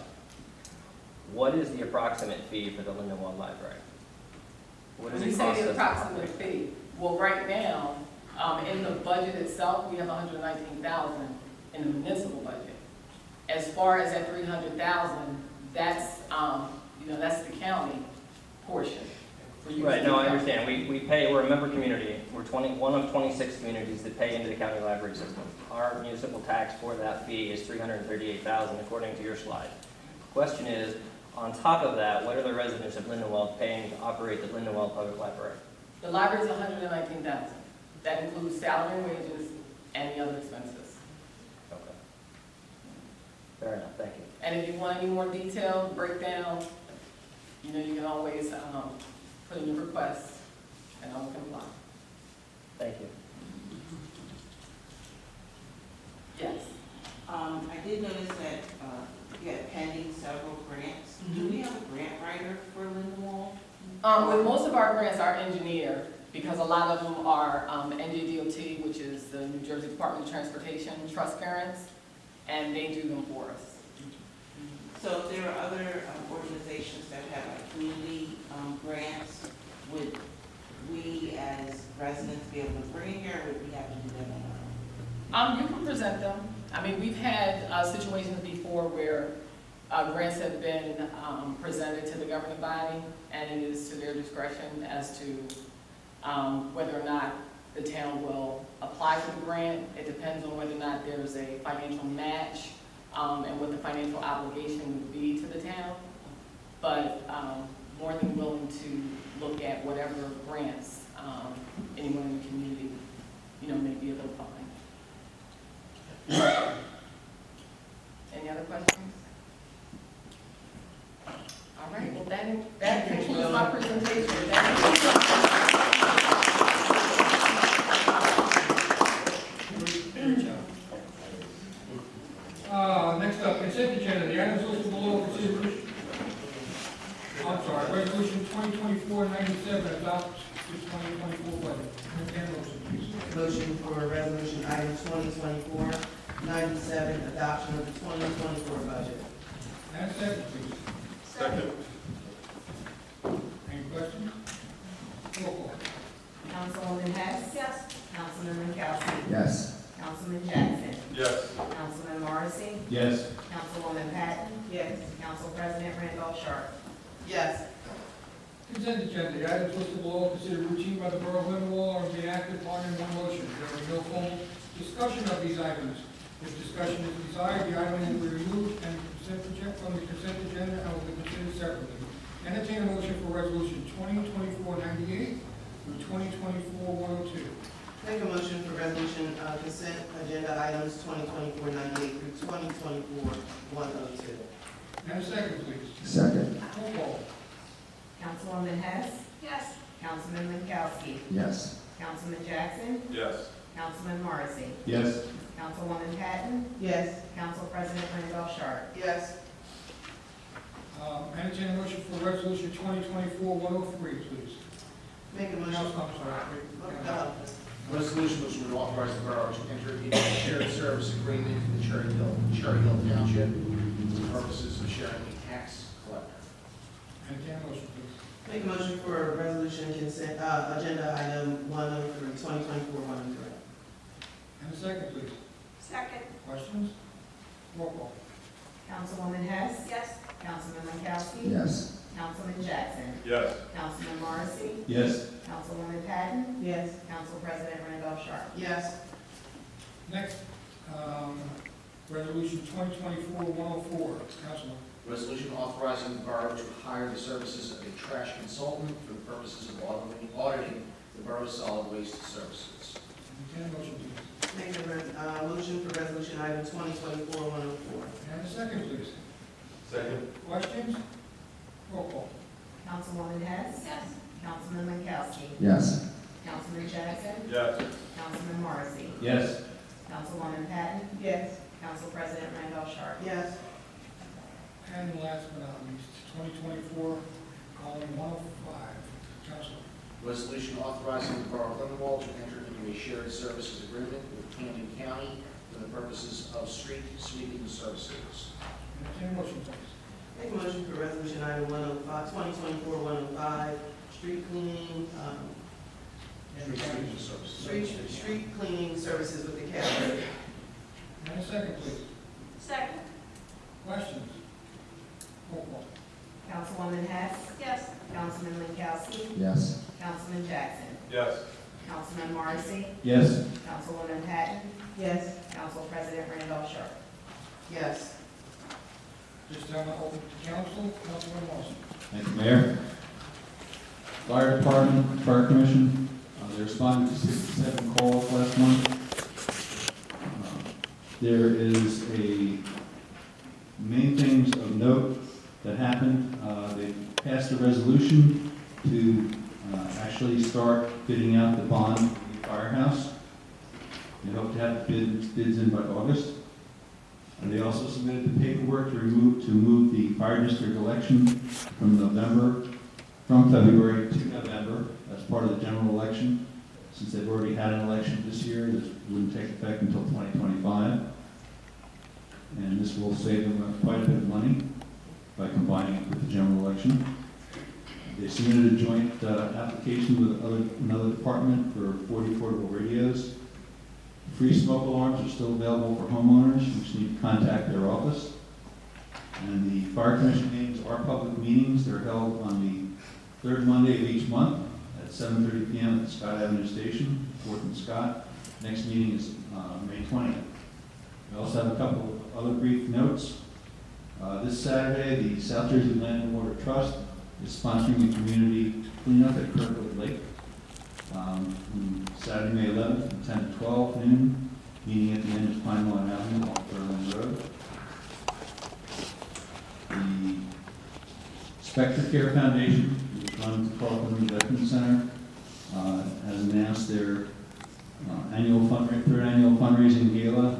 What is the approximate fee for the Lindenwold Library? What does When you it say cost the us to approximate operate? fee, well, right now, in the budget itself, we have $119,000 in the municipal budget. As far as that $300,000, that's, that's the county portion. for you to Right, no, I do. understand. We pay, we're a member community. We're one of 26 communities that pay into the county library system. Our municipal tax for that fee is $338,000 according to your slide. Question is, on top of that, what are the residents of Lindenwold paying to operate the Lindenwold Public Library? The library is $119,000. That includes salary and wages and the other expenses. Okay. Fair enough, thank you. And if you want any more detailed breakdown, you can always put in your request, and I will comply. Thank you. Yes. I did notice that you had pending several grants. Do we have a grant writer for Lindenwold? With most of our grants are engineered, because a lot of them are NJDOT, which is the New Jersey Department of Transportation trust grants, and they do them for us. So if there are other organizations that have like community grants, would we as residents be able to bring it here, or would we have to do that on our own? You can present them. I mean, we've had situations before where grants have been presented to the governing body, and it is to their discretion as to whether or not the town will apply for the grant. It depends on whether or not there's a financial match and what the financial obligation would be to the town. But more than willing to look at whatever grants anyone in the community, may be able to find. Any other questions? All right, well, that concludes my presentation. Thank Good job. Next up, consent agenda, the items listed below considered. I'm sorry, resolution 2024-97, adopt the 2024 budget. Entertain a motion, please. Motion for resolution item 2024-97, adoption of the 2024 budget. And a second, please. Second. Any questions? Roll call. Councilwoman Hess. Yes. Councilman Minkowski. Yes. Councilman Jackson. Yes. Councilman Morrissey. Yes. Councilwoman Patton. Yes. Council President Randolph Sharp. Yes. Consent agenda, the items listed below considered routine by the Borough of Lindenwold are being acted upon in one motion. There will be no formal discussion of these items. If discussion is desired, the item will be removed and from the consent agenda and will be considered separately. Entertain a motion for resolution 2024-98 through 2024-102. Make a motion for resolution, consent agenda items 2024-98 through 2024-102. And a second, please. Second. Roll call. Councilwoman Hess. Yes. Councilman Minkowski. Yes. Councilman Jackson. Yes. Councilman Morrissey. Yes. Councilwoman Patton. Yes. Council President Randolph Sharp. Yes. Entertain a motion for resolution 2024-103, please. Make a motion. I'm sorry. Resolution which would authorize the borough to enter into a shared service agreement with Cherry Hill Township for the purposes of sharing a tax collector. Entertain a motion, please. Make a motion for resolution consent, agenda item 103, 2024-103. And a second, please. Second. Questions? Roll call. Councilwoman Hess. Yes. Councilman Minkowski. Yes. Councilman Jackson. Yes. Councilman Morrissey. Yes. Councilwoman Patton. Yes. Council President Randolph Sharp. Yes. Next, resolution 2024-104, Councilman. Resolution authorizing the borough to hire the services of a trash consultant for the purposes of auditing the borough's solid waste services. Entertain a motion, please. Make a motion for resolution item 2024-104. And a second, please. Second. Questions? Roll call. Councilwoman Hess. Yes. Councilman Minkowski. Yes. Councilman Jackson. Yes. Councilman Morrissey. Yes. Councilwoman Patton. Yes. Council President Randolph Sharp. Yes. And last but not least, 2024-105, Councilman. Resolution authorizing the borough of Lindenwold to enter into a shared services agreement with Camden County for the purposes of street sweeping services. Entertain a motion, please. Make a motion for resolution item 105, 2024-105, street cleaning, Street sweeping services. street cleaning services with the county. And a second, please. Second. Questions? Roll call. Councilwoman Hess. Yes. Councilman Minkowski. Yes. Councilman Jackson. Yes. Councilman Morrissey. Yes. Councilwoman Patton. Yes. Council President Randolph Sharp. Yes. This time I'll open to council, Councilman Morrison. Thank you, Mayor. Fire Department, Fire Commission, they responded to 67 calls last month. There is main things of note that happened. They passed a resolution to actually start bidding out the bond for the firehouse. They hope to have bids in by August. And they also submitted the paperwork to move the fire district election from February to November. That's part of the general election. Since they've already had an election this year, this wouldn't take effect until 2025. And this will save them quite a bit of money by combining it with the general election. They submitted a joint application with another department for 40 portable radios. Free smoke alarms are still available for homeowners, which need to contact their office. And the Fire Commission meetings are public meetings. They're held on the third Monday of each month at 7:30 p.m. at the Scott Avenue Station, 4th and Scott. Next meeting is May 20th. We also have a couple of other brief notes. This Saturday, the South Jersey Land and Water Trust is sponsoring a community cleanup at Kirkwood Lake. Saturday, May 11th, from 10 to 12 noon, meeting at the end of Pine Lawn Avenue on Berlin Road. The Spectre Care Foundation, which runs the Carlton Veterans Center, has announced their third annual fundraising gala,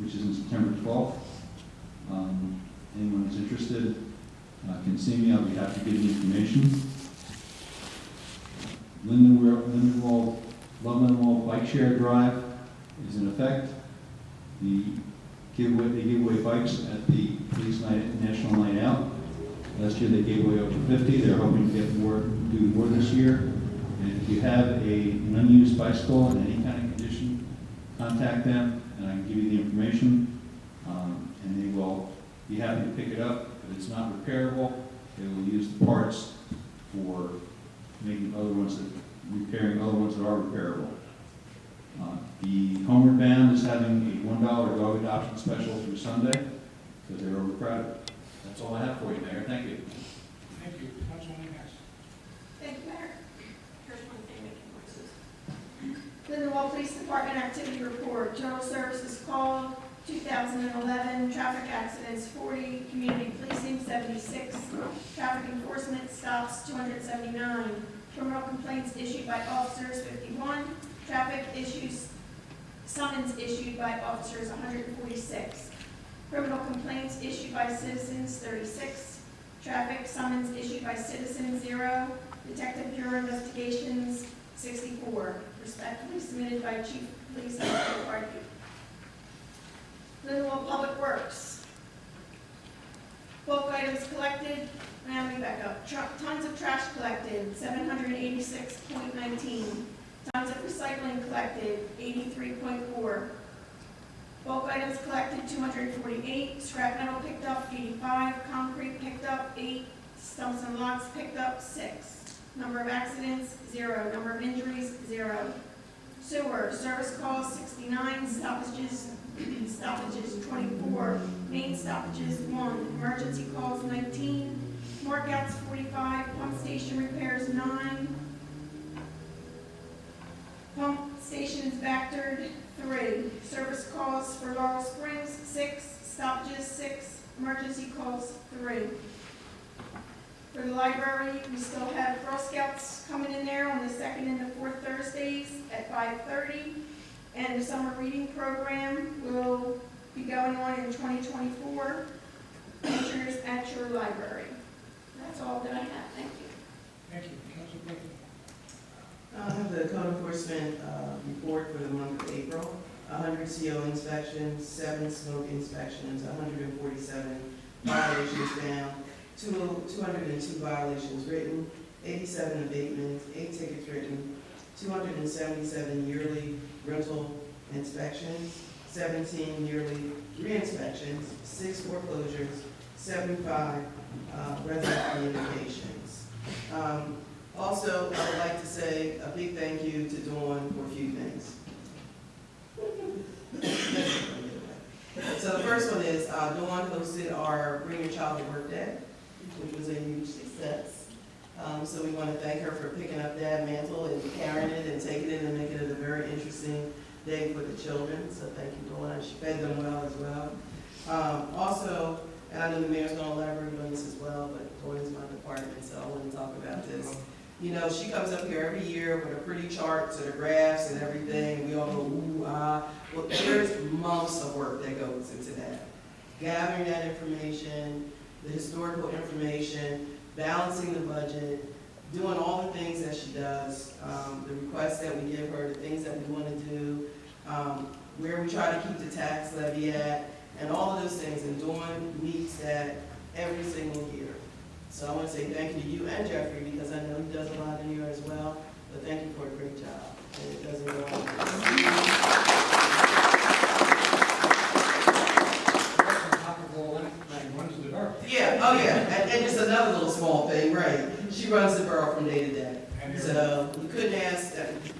which is on September 12th. Anyone who's interested can see me. I'll be happy to give you information. Lindenwold Bike Share Drive is in effect. They give away bikes at the Police National Night Out. Last year they gave away over 50. They're hoping to get more, do more this year. And if you have an unused bicycle in any kind of condition, contact them and I can give you the information. And they will be happy to pick it up. If it's not repairable, they will use the parts for making other ones repairing other ones that are repairable. The Homeward Bound is having a $1 dog adoption special through Sunday because they're overcrowded. That's all I have for you, Mayor. Thank you. Thank you. Councilwoman Hess. Thank you, Mayor. Lindenwold Police Department Activity Report, General Services call 2011, traffic accidents 40, community policing 76, traffic enforcement stops 279, criminal complaints issued by officers 51, traffic issues, summons issued by officers 146, criminal complaints issued by citizens 36, traffic summons issued by citizens 0, Detective Bureau investigations 64, respectfully submitted by Chief of Police Officer Party. Lindenwold Public Works. Bulk items collected, let me back up. Tons of trash collected, 786.19. Tons of recycling collected, 83.4. Bulk items collected, 248. Scrap metal picked up, 85. Concrete picked up, 8. Stumps and locks picked up, 6. Number of accidents, 0. Number of injuries, 0. Sewer, service calls 69, stoppages 24, main stoppages 1, emergency calls 19, markouts 45, pump station repairs 9, pump stations factored 3, service calls for Laurel Springs 6, stoppages 6, emergency calls 3. For the library, we still have Girl Scouts coming in there on the 2nd and the 4th Thursdays at 5:30. And the summer reading program will be going on in 2024. Pictures at your library. That's all that I have. Thank you. Thank you. Council President. I have the code enforcement report for the month of April. 100 CO inspections, 7 smoke inspections, 147 violations found, 202 violations written, 87 abatements, 8 tickets written, 277 yearly rental inspections, 17 yearly re-inspections, 6 foreclosures, 75 resident communications. Also, I would like to say a big thank you to Dawn for a few things. So the first one is Dawn hosted our Bring Your Child to Work Day, which was a huge success. So we want to thank her for picking up that mantle and carrying it and taking it and making it a very interesting day for the children. So thank you, Dawn. She fed them well as well. Also, and I know the mayor's going to elaborate on this as well, but Dawn is my department, so I want to talk about this. You know, she comes up here every year with her pretty charts and her graphs and everything. We all go, ooh, ah. Well, there's months of work that goes into that. Gathering that information, the historical information, balancing the budget, doing all the things that she does, the requests that we give her, the things that we want to do, where we try to keep the tax levy at, and all of those things. And Dawn meets that every single year. So I want to say thank you to you and Jeffrey, because I know he does a lot in here as well. But thank you for a great job. And it doesn't go on. Yeah, oh yeah, and just another little small thing, right? She runs the borough from day to day. So you couldn't ask,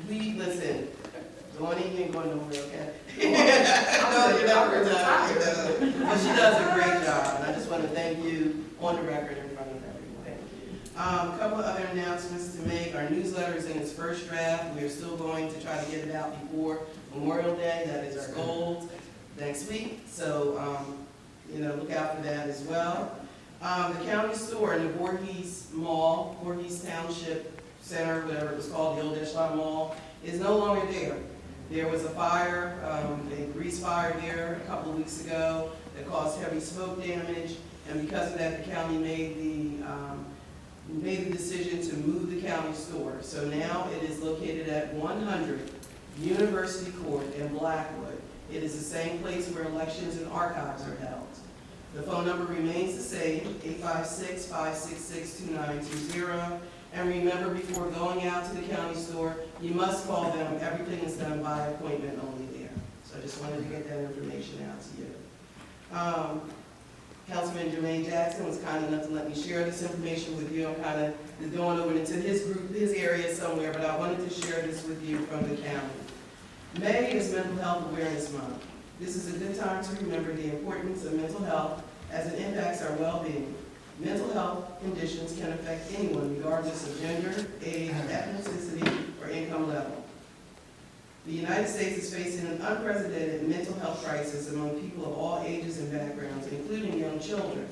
listen, Dawn ain't going nowhere, okay? No, you're not retired. But she does a great job, and I just want to thank you on the record in front of everyone. A couple of other announcements to make. Our newsletter is in its first draft. We are still going to try to get it out before Memorial Day. That is our goal next week. So, look out for that as well. The county store in the Voorhees Mall, Voorhees Township Center, whatever it was called, the old Echelon Mall, is no longer there. There was a fire, a grease fire there a couple of weeks ago that caused heavy smoke damage, and because of that, the county made the made the decision to move the county store. So now it is located at 100 University Court in Blackwood. It is the same place where elections and archives are held. The phone number remains the same, 856-566-2920. And remember, before going out to the county store, you must call them. Everything is done by appointment only there. So I just wanted to get that information out to you. Councilman Jermaine Jackson was kind enough to let me share this information with you. I'm kind of going over into his group, his area somewhere, but I wanted to share this with you from the county. May is Mental Health Awareness Month. This is a good time to remember the importance of mental health as it impacts our well-being. Mental health conditions can affect anyone regardless of gender, age, ethnicity, or income level. The United States is facing an unprecedented mental health crisis among people of all ages and backgrounds, including young children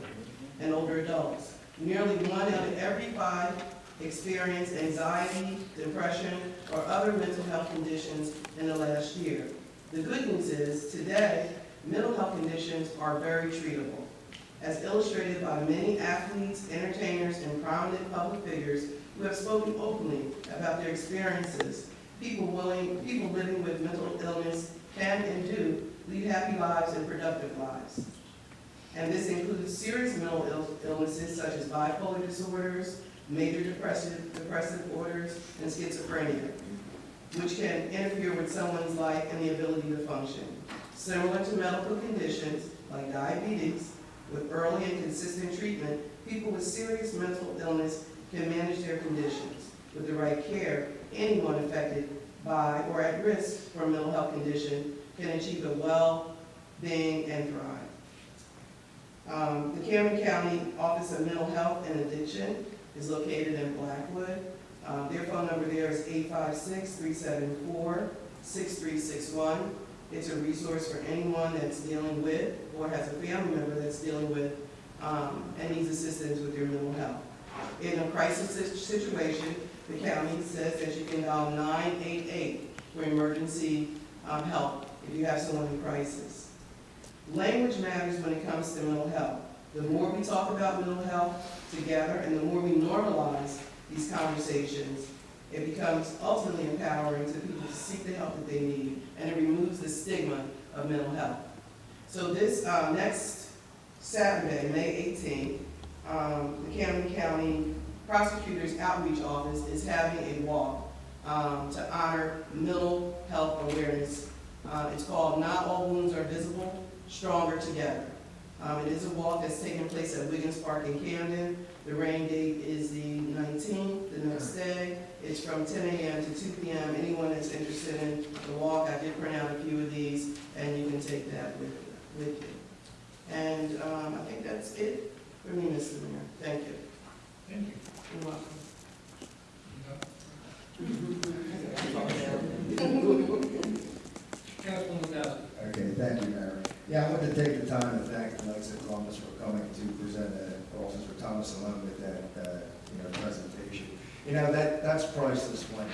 and older adults. Nearly 1 out of every 5 experience anxiety, depression, or other mental health conditions in the last year. The good news is, today, mental health conditions are very treatable. As illustrated by many athletes, entertainers, and prominent public figures who have spoken openly about their experiences, people living with mental illness can and do lead happy lives and productive lives. And this includes serious mental illnesses such as bipolar disorders, major depressive disorders, and schizophrenia, which can interfere with someone's life and the ability to function. Similar to medical conditions like diabetes, with early and consistent treatment, people with serious mental illness can manage their conditions. With the right care, anyone affected by or at risk for a mental health condition can achieve a well-being and thrive. The Camden County Office of Mental Health and Addiction is located in Blackwood. Their phone number there is 856-374-6361. It's a resource for anyone that's dealing with or has a family member that's dealing with and needs assistance with their mental health. In a crisis situation, the county says that you can dial 988 for emergency help if you have someone in crisis. Language matters when it comes to mental health. The more we talk about mental health together and the more we normalize these conversations, it becomes ultimately empowering to people to seek the help that they need, and it removes the stigma of mental health. So this next Saturday, May 18th, the Camden County Prosecutor's Outreach Office is having a walk to honor mental health awareness. It's called Not All Wounds Are Visible, Stronger Together. It is a walk that's taking place at Wiggins Park in Camden. The rain date is the 19th, the next day. It's from 10 a.m. to 2 p.m. Anyone that's interested in the walk, I did print out a few of these, and you can take that with you. And I think that's it for me, Mr. Mayor. Thank you. Thank you. You're welcome. Councilman Wadowski. Okay, thank you, Mayor. Yeah, I want to take the time to thank the Knights of Columbus for coming to present Officer Thomas along with that presentation. That's priceless when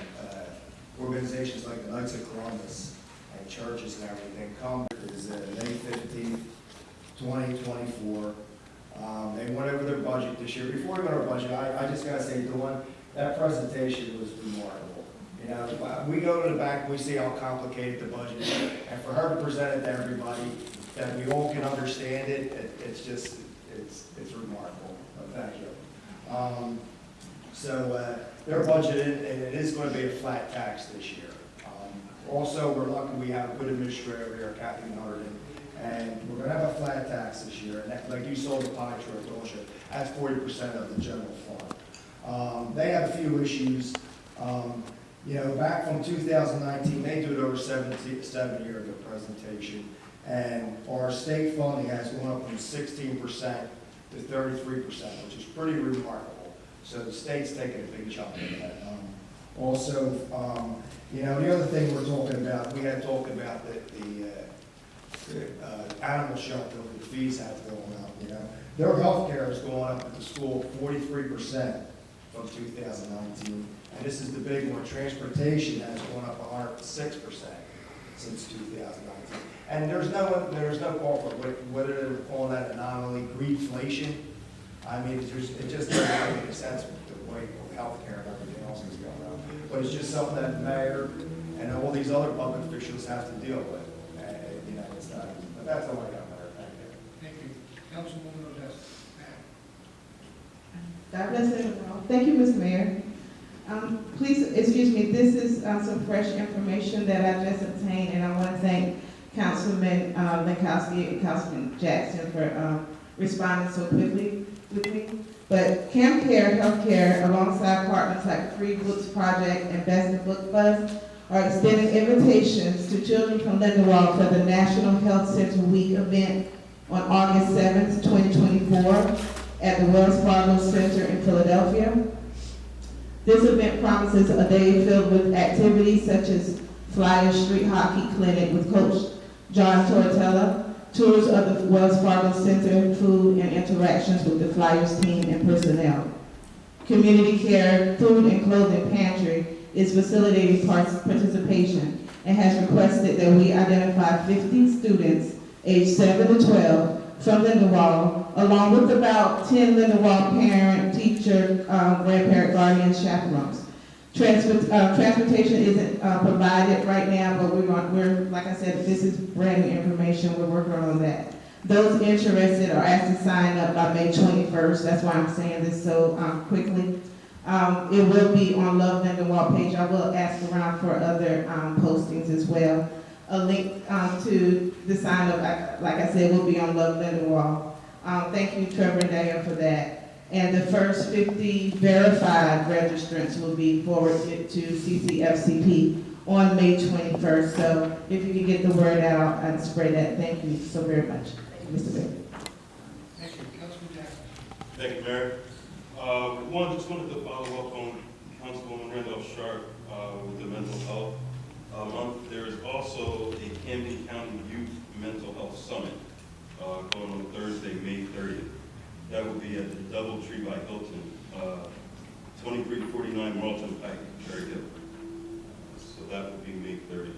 organizations like the Knights of Columbus and churches and everything come. It is May 15th, 2024. They went over their budget this year. Before we go to our budget, I just got to say, Dawn, that presentation was remarkable. We go to the back, we see how complicated the budget is, and for her to present it to everybody, that we all can understand it, it's remarkable. Thank you. They're budgeted, and it is going to be a flat tax this year. Also, we're lucky we have a good administrator here, Kathy Norton, and we're going to have a flat tax this year. And that, like you saw the pie chart, also, that's 40% of the general fund. They have a few issues. Back from 2019, they do it over 7 years of presentation, and our state funding has gone up from 16% to 33%, which is pretty remarkable. So the state's taking a big chunk of that. The other thing we're talking about, we had talked about the animal shelter, the fees have gone up. Their health care has gone up at the school 43% from 2019. And this is the big one. Transportation has gone up 106% since 2019. And there's no call for whether they're calling that anomaly, greedflation, I mean, it just doesn't make any sense with the way healthcare and everything else is going on. But it's just something that the mayor and all these other public officials have to deal with. You know, it's not, but that's all I got, Mayor. Thank you. Thank you. Councilwoman Odessa. God bless everyone. Thank you, Mr. Mayor. Please, excuse me, this is some fresh information that I just obtained, and I want to thank Councilman Lankowski and Councilman Jackson for responding so quickly with me. But Camp Care Healthcare, alongside partners like Free Books Project and Best of Book Buzz, are extending invitations to children from Lindenwold for the National Health Center Week event on August 7th, 2024 at the Wells Fargo Center in Philadelphia. This event promises a day filled with activities such as Flyer Street Hockey Clinic with Coach John Tortella, tours of the Wells Fargo Center, food, and interactions with the Flyers team and personnel. Community Care Food and Clothing Pantry is facilitating participation and has requested that we identify 50 students aged 7 to 12 from Lindenwold, along with about 10 Lindenwold parent, teacher, grandparent, guardian, chaperones. Transportation isn't provided right now, but we're, like I said, this is brand new information, we're working on that. Those interested are asked to sign up by May 21st, that's why I'm saying this so quickly. It will be on Love Lindenwold page. I will ask around for other postings as well. A link to the sign up, like I said, will be on Love Lindenwold. Thank you, Trevor and Daniel, for that. And the first 50 verified registrants will be forwarded to CCFCP on May 21st. So if you can get the word out and spread that, thank you so very much. Thank you, Mr. Mayor. Thank you. Councilman Jackson. Thank you, Mayor. Just wanted to follow up on Councilwoman Randolph Sharp with the mental health month. There is also a Camden County Youth Mental Health Summit going on Thursday, May 30th. That will be at the Doubletree by Hilton, 2349 Marlton Pike, Cherry Hill. So that will be May 30th.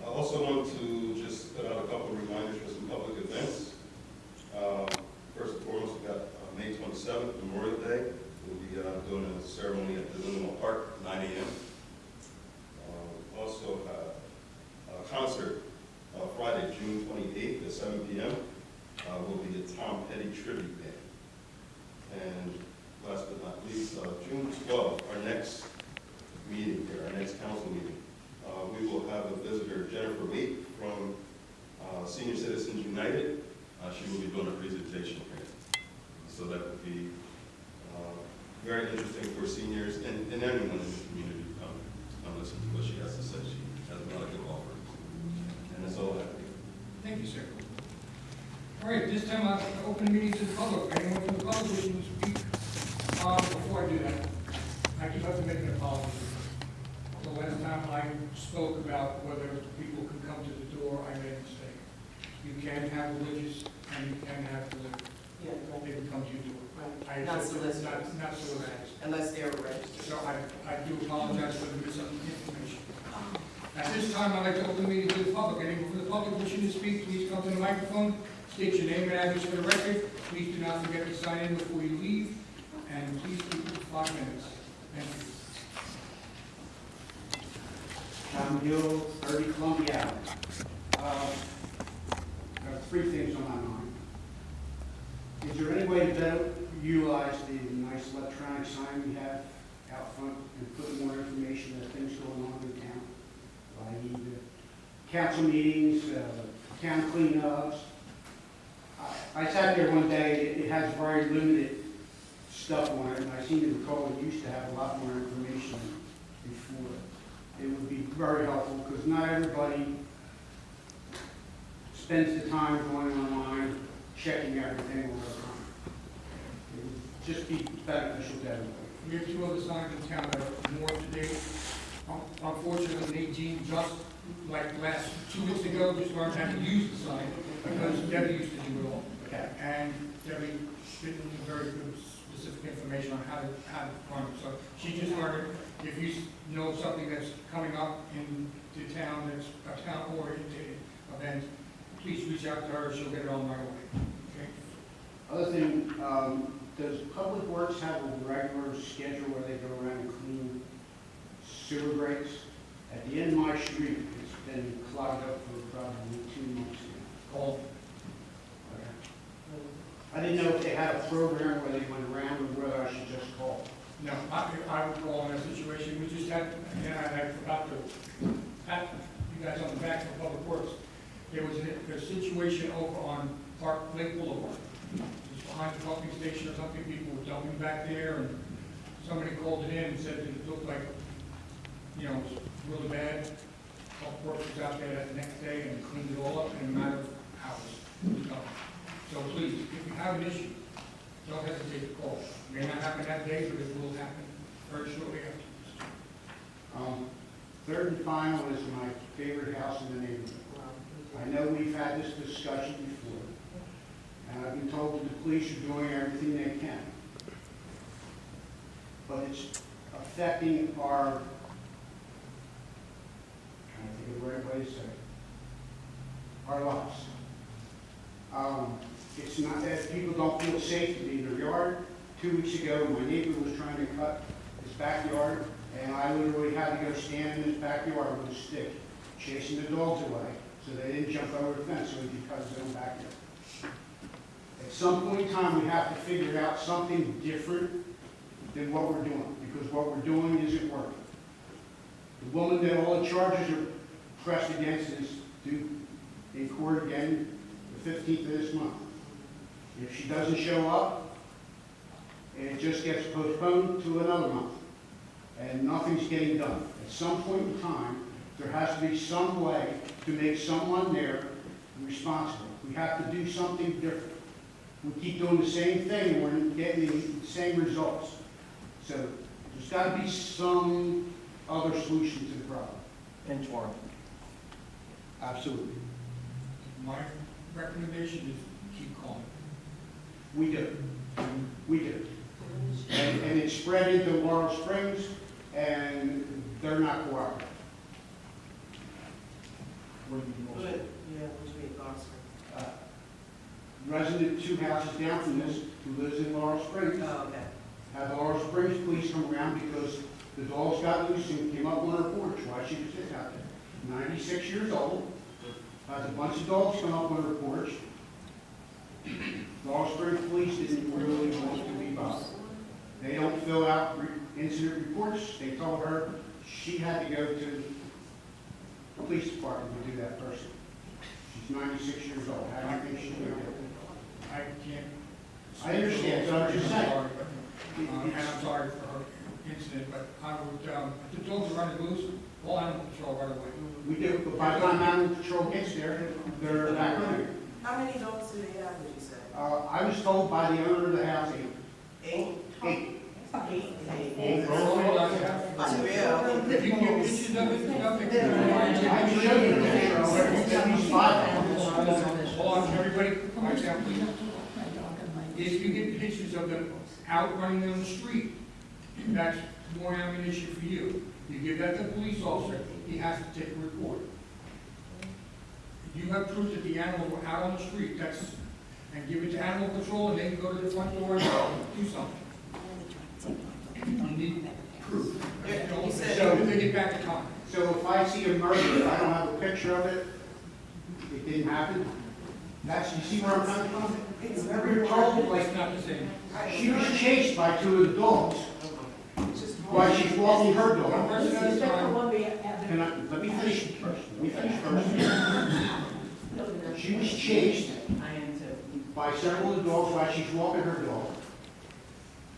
I also want to just put out a couple of reminders for some public events. First and foremost, we've got May 27th, Memorial Day. We'll be doing a ceremony at the Lindenwold Park, 9 a.m. Also, a concert Friday, June 28th at 7 p.m. Will be the Tom Petty Tribute Band. And last but not least, June 12th, our next meeting here, our next council meeting, we will have a visitor, Jennifer Waite from Senior Citizens United. She will be doing a presentation here. So that would be very interesting for seniors and anyone in the community to come listen to what she has to say. She has a lot of good offers. And that's all I have. Thank you, sir. All right, this time I'll open the meeting to the public. Anyone from the public wishing to speak? Before I do that, I do have to make an apology. The last time I spoke about whether people can come to the door, I made a mistake. You can have religious and you can have political. Yeah, They can come to your door. right. Not solicitors. Not solicitors. Unless they're registered. So I do apologize for the misinformation. At this time, I'd like to open the meeting to the public. Anyone from the public wishing to speak, please come to the microphone. State your name and address for the record. Please do not forget to sign in before you leave. And please keep it to 5 minutes. Thank you. Tom Hill, 30 Columbia Avenue. I have three things on my mind. Is there any way to better utilize the nice electronic sign we have out front and put more information of things going on in town? Like either council meetings, town cleanups. I sat there one day, it has very limited stuff on it, and I seem to recall it used to have a lot more information before. It would be very helpful, because not everybody spends the time going online, checking everything all the time. It would just be beneficial to everybody. We have 2 other signs in town that are more up to date. Unfortunately, Nadine just, like last 2 weeks ago, just learned how to use the sign, because Debbie used to do it all. And Debbie didn't give very good specific information on how to run it. So she just learned, if you know something that's coming up in the town, that's a town-oriented event, please reach out to her, she'll get it on right away. Okay? Other thing, does Public Works have a regular schedule where they go around and clean sewer breaks? At the end of my street, it's been clogged up for probably 2 months now. Call. I didn't know if they had a program where they went around or whether I should just call. No, I would call in that situation. We just had, and I forgot to pat you guys on the back for Public Works. There was a situation over on Park Lake Boulevard. It was behind the pumping station or something. People were dumping back there, and somebody called it in and said that it looked like, it was really bad. Public Works was out there that next day and cleaned it all up in a matter of hours. It was done. So please, if you have an issue, don't hesitate to call. It may not happen that day, but it will happen very shortly after. Third and final is my favorite house in the neighborhood. I know we've had this discussion before, and I've been told that the police are doing everything they can. But it's affecting our, trying to think of the right way to say it, our lives. It's not that people don't feel safe to be in their yard. 2 weeks ago, my neighbor was trying to cut his backyard, and I literally had to go stand in his backyard with a stick, chasing the dogs away, so they didn't jump over the fence so he could cut his own backyard. At some point in time, we have to figure out something different than what we're doing, because what we're doing isn't working. The woman that all the charges are pressed against is due in court again the 15th of this month. If she doesn't show up, it just gets postponed to another month, and nothing's getting done. At some point in time, there has to be some way to make someone there responsible. We have to do something different. We keep doing the same thing, and we're getting the same results. So there's got to be some other solution to the problem. Pinch warrant. Absolutely. My recommendation is keep calling. We do. We do. And it's spread into Laurel Springs, and they're not cooperating. What do you mean, Gosford? Resident 2 houses down from this, who lives in Laurel Springs, Oh, okay. had the Laurel Springs police come around because the dogs got loose and came up on her porch while she was sitting out there. 96 years old, has a bunch of dogs come up on her porch. Laurel Springs police didn't really want to be bothered. They don't fill out incident reports. They told her she had to go to the police department to do that person. She's 96 years old. How do you think she's going to do it? I can't. I understand, so I'm just saying. And I'm sorry for her incident, but I would, if the dogs are running loose, all animal control right away. We do, but by the time animal control gets there, they're back on there. How many dogs do they have, did you say? I was told by the owner of the house, 8. 8? 8. 8. Hold on. If you can get pictures of it, nothing. I can show you the picture of it. At least 5. Hold on, everybody, quiet down, please. If you get pictures of them out running on the street, that's more ammunition for you. You give that to the police officer, he has to take a report. If you have proof that the animals were out on the street, and give it to animal control, and they can go to the front door and do something. You need proof. So they get back to time. So if I see a murder, I don't have a picture of it, it didn't happen. You see where I'm coming from? We're told, It's not the same. she was chased by 2 of the dogs while she's walking her One dog. person at a time. Let me finish first. Let me finish first. She was chased by several of the dogs while she's walking her dog.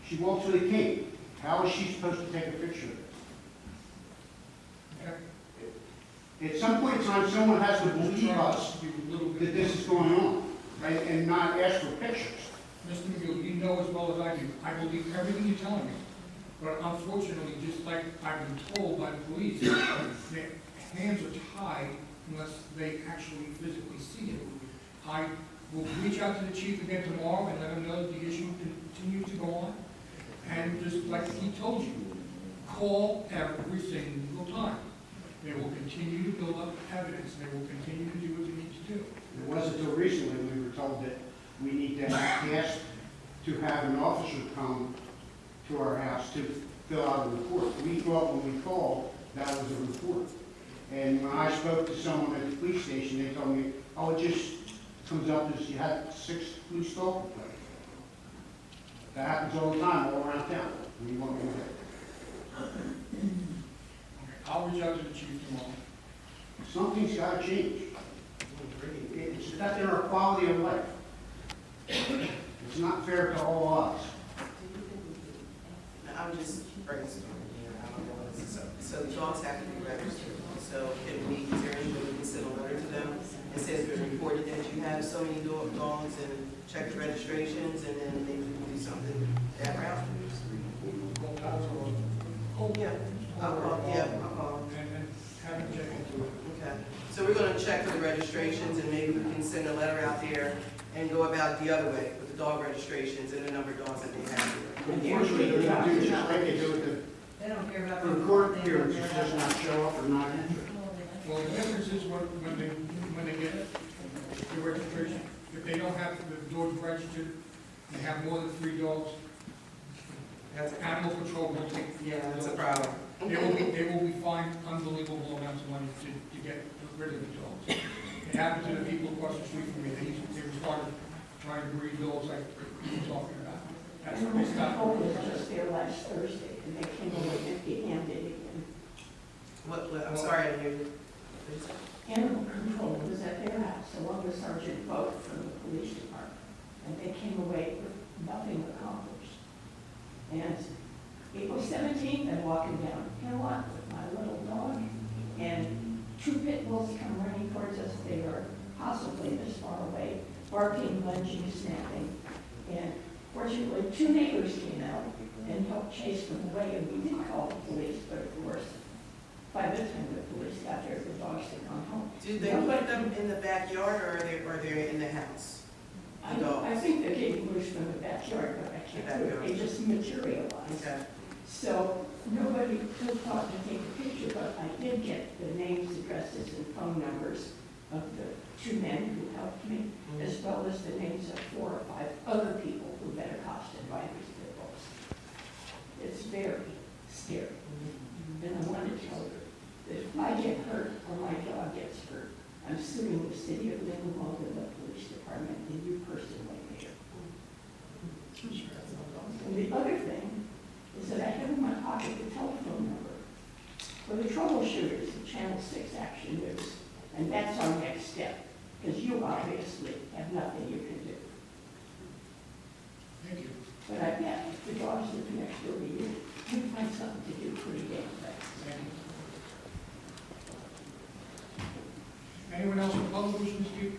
She walks with a cane. How is she supposed to take a picture of it? At some point in time, someone has to believe us that this is going on, right, and not ask for pictures. Mr. McGill, you know as well as I do, I believe everything you're telling me. But unfortunately, just like I've been told by the police, their hands are tied unless they actually physically see it. I will reach out to the chief again tomorrow and let him know that the issue continues to go on. And just like he told you, call every single time. They will continue to build up evidence. They will continue to do what they need to do. It wasn't until recently we were told that we need to ask to have an officer come to our house to fill out a report. We thought when we called, that was a report. And when I spoke to someone at the police station, they told me, oh, it just comes up as you had 6 police dog plates. That happens all the time, all around town. We want to do that. I'll reach out to the chief tomorrow. Something's got to change. It's affecting our quality of life. It's not fair to all of us. I'm just brainstorming here, I don't know what this is. So the dogs have to be registered, so is there any way we can send a letter to them? It says it's reported that you have so many dogs and check the registrations, and then maybe we can do something that route? Oh, yeah, I'll call. And have him check into it. Okay, so we're gonna check for the registrations, and maybe we can send a letter out there and go about the other way with the dog registrations and the number of dogs that they have here. Unfortunately, they're going to do just like they do with They don't care about. the court hearings, it does not show up or not enter. Well, the difference is when they get the registration, if they don't have the dogs registered, and they have more than 3 dogs, animal control will take. Yeah, that's a problem. They will be fined unbelievable amounts of money to get rid of the dogs. It happened to the people across the street from me, they started trying to breed dogs like you were talking about. That's what they stopped. Animal control was just there last Thursday, and they came away empty-handed again. What, I'm sorry, I didn't hear you. Animal control was at their house, along with Sergeant Vogt from the police department, and they came away with nothing accomplished. And April 17th, I'm walking down Hilllock with my little dog, and 2 pit bulls come running towards us. They are possibly this far away, barking, lunging, snapping. And fortunately, 2 neighbors came out and helped chase them away, and we did call the police, but of course, by the time the police got there, the dogs had gone home. Do they put them in the backyard, or are they in the house? I think they're getting loose from the backyard, but I can't do it. They just materialized. Okay. So nobody took thought to take a picture, but I did get the names, addresses, and phone numbers of the 2 men who helped me, as well as the names of 4 or 5 other people who've been accosted by these pit bulls. It's very scary. And I want to tell you that if I get hurt or my dog gets hurt, I'm suing the city of Lindenwold and the police department and you personally, Mayor. And the other thing is that I have in my pocket the telephone number for the troubleshooters of Channel 6 Action News. And that's our next step, because you obviously have nothing you can do. Thank you. But I bet if the dogs live next door to you, you'd find something to do pretty damn fast. Thank you. Anyone else in the public wishing to speak?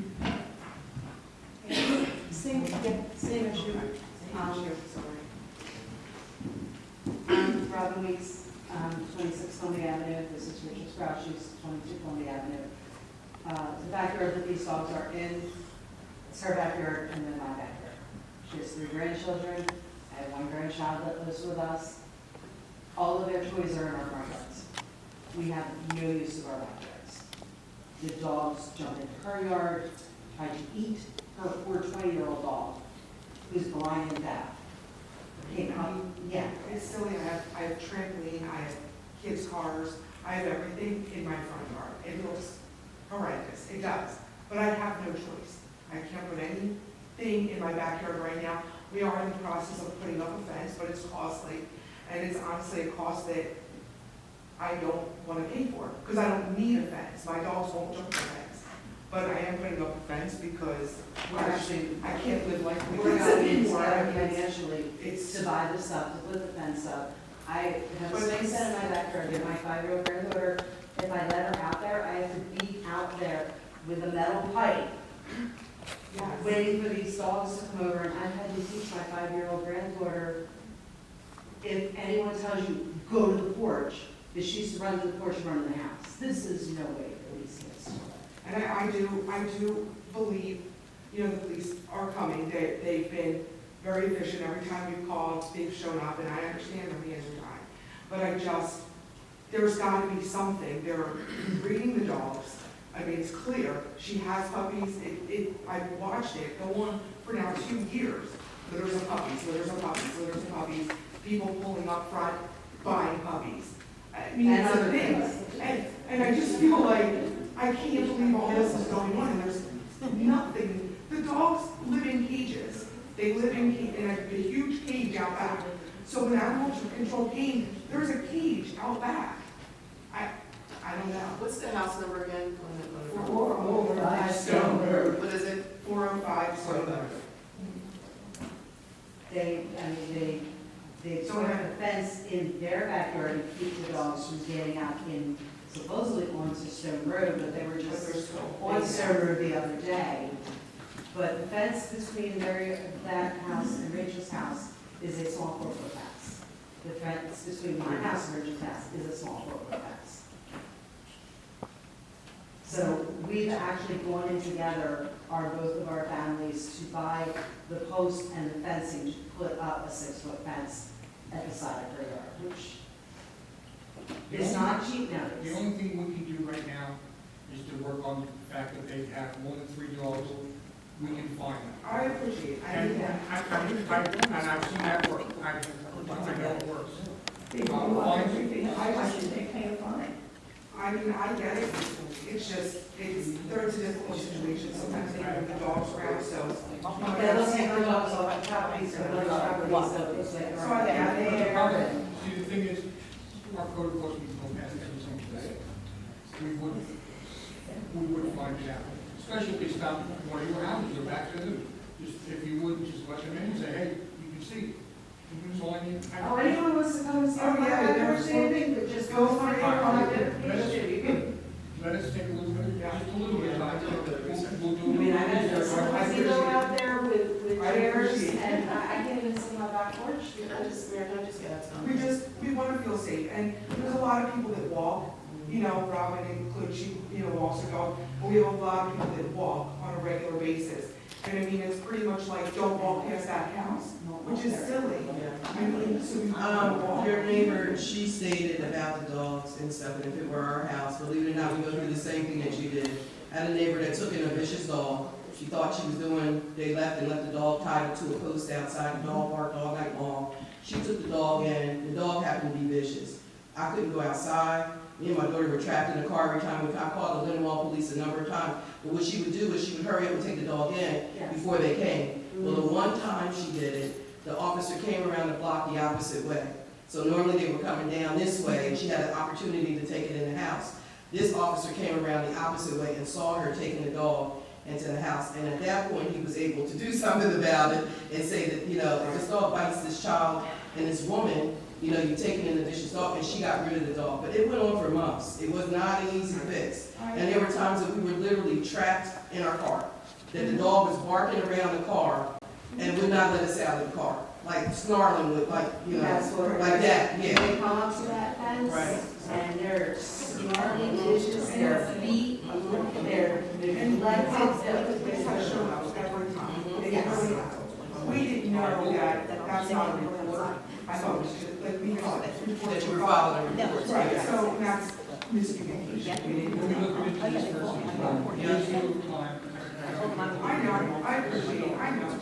Same issue. Sorry. Robin Weeks, 26 Columbia Avenue. This is Richard Sprout, she's 22 Columbia Avenue. The backyard that these dogs are in, it's her backyard and then my backyard. She has 3 grandchildren. I have 1 grandchild that lives with us. All of their toys are in our front yards. We have no use of our backyards. The dogs jump into her yard, try to eat her poor 20-year-old dog, who's blind and deaf. Came out, yeah. It's silly, I have trampoline, I have kids' cars, I have everything in my front yard. It looks horrendous, it does, but I have no choice. I can't put anything in my backyard right now. We are in the process of putting up a fence, but it's costly, and it's honestly a cost that I don't want to pay for, because I don't need a fence. My dogs won't jump the fence. But I am putting up a fence because I can't live like we We're can not anymore. financially to buy this up, to put the fence up. I have a swing set in my backyard, with my 5-year-old granddaughter. If I let her out there, I have to be out there with a metal pipe, waiting for these dogs to come over, and I've had to teach my 5-year-old granddaughter, if anyone tells you, go to the porch, that she used to run to the porch and run in the house. This is no way for these kids to live. And I do believe, the police are coming. They've been very efficient. Every time we've called, they've shown up, and I understand their hands are tied. But there's got to be something. They're breeding the dogs. I mean, it's clear, she has puppies, I've watched it go on for now 2 years. Litters of puppies, litters of puppies, litters of puppies, people pulling up front, buying puppies. I mean, And it's a other thing. things. And I just feel like, I can't believe all this is going on, and there's nothing. The dogs live in cages. They live in a huge cage out back. So when animal control came, there's a cage out back. I don't know. What's the house number again? 405 Stone Road. What is it? 405 Stone Road. They put a fence in their backyard to keep the dogs from getting out in, supposedly onto Stone Road, but they were just on Stone Road the other day. But the fence between that house and Rachel's house is a small 4-foot fence. The fence between my house and Rachel's house is a small 4-foot fence. So we've actually gone in together, both of our families, to buy the post and the fencing to put up a 6-foot fence at the side of her yard, which is not cheap The nowadays. only thing we can do right now is to work on the fact that they have more than 3 dogs. We can find them. I appreciate it. I And need that. I've seen that work. I know it works. They do everything, I should they pay a fine. I mean, I get it. It's just, they're in a difficult situation. Sometimes they move the dogs around, so. They'll take the dogs off the properties, so those properties, so it's like, So I get it. See, the thing is, our code enforcement don't have everything to say. We would find it out, especially if they stop one of your houses or back to them. Just, if you would, just let them in and say, hey, you can see. That's all I need. oh, anyone wants to come and see my understanding, but just go for it, on identification, you can. Let us take a little bit, just a little bit of time. We'll do. I mean, I know sometimes you go out there with I chairs, appreciate it. and I can't even see my back porch. We want to feel safe, and there's a lot of people that walk, Robin includes, she, walks her dog, but we have a lot of people that walk on a regular basis. And I mean, it's pretty much like, don't walk past that house, which is silly. I mean, so we walk. Your neighbor, she stated about the dogs and stuff, and if it were our house, believe it or not, we go through the same thing that you did. I had a neighbor that took in a vicious dog. She thought she was they left the dog tied to a post outside. The dog barked all night long. She took the dog in. The dog happened to be vicious. I couldn't go outside. Me and my daughter were trapped in the car every time. I called the Lindenwold police a number of times. But what she would do is she would hurry up and take the dog in before they came. Well, the one time she did it, the officer came around the block the opposite way. So normally they were coming down this way, and she had an opportunity to take it in the house. This officer came around the opposite way and saw her taking the dog into the house. And at that point, he was able to do something about it and say that, if this dog bites this child and this woman, you're taking in the vicious dog, and she got rid of the dog. But it went on for months. It was not an easy fix. And there were times that we were literally trapped in our car, that the dog was barking around the car and would not let us out of the car, like snarling with, like that, yeah. They come up to that fence, Right. and they're snarling, vicious, their feet, their legs, They have shown us every time. They really have. We didn't know that that's not a report. I thought it was just, we thought That you were following the reports. Right, so that's miscommunication. We didn't Let me know. look into this first. Yes, you have time. I know, I appreciate it, I know.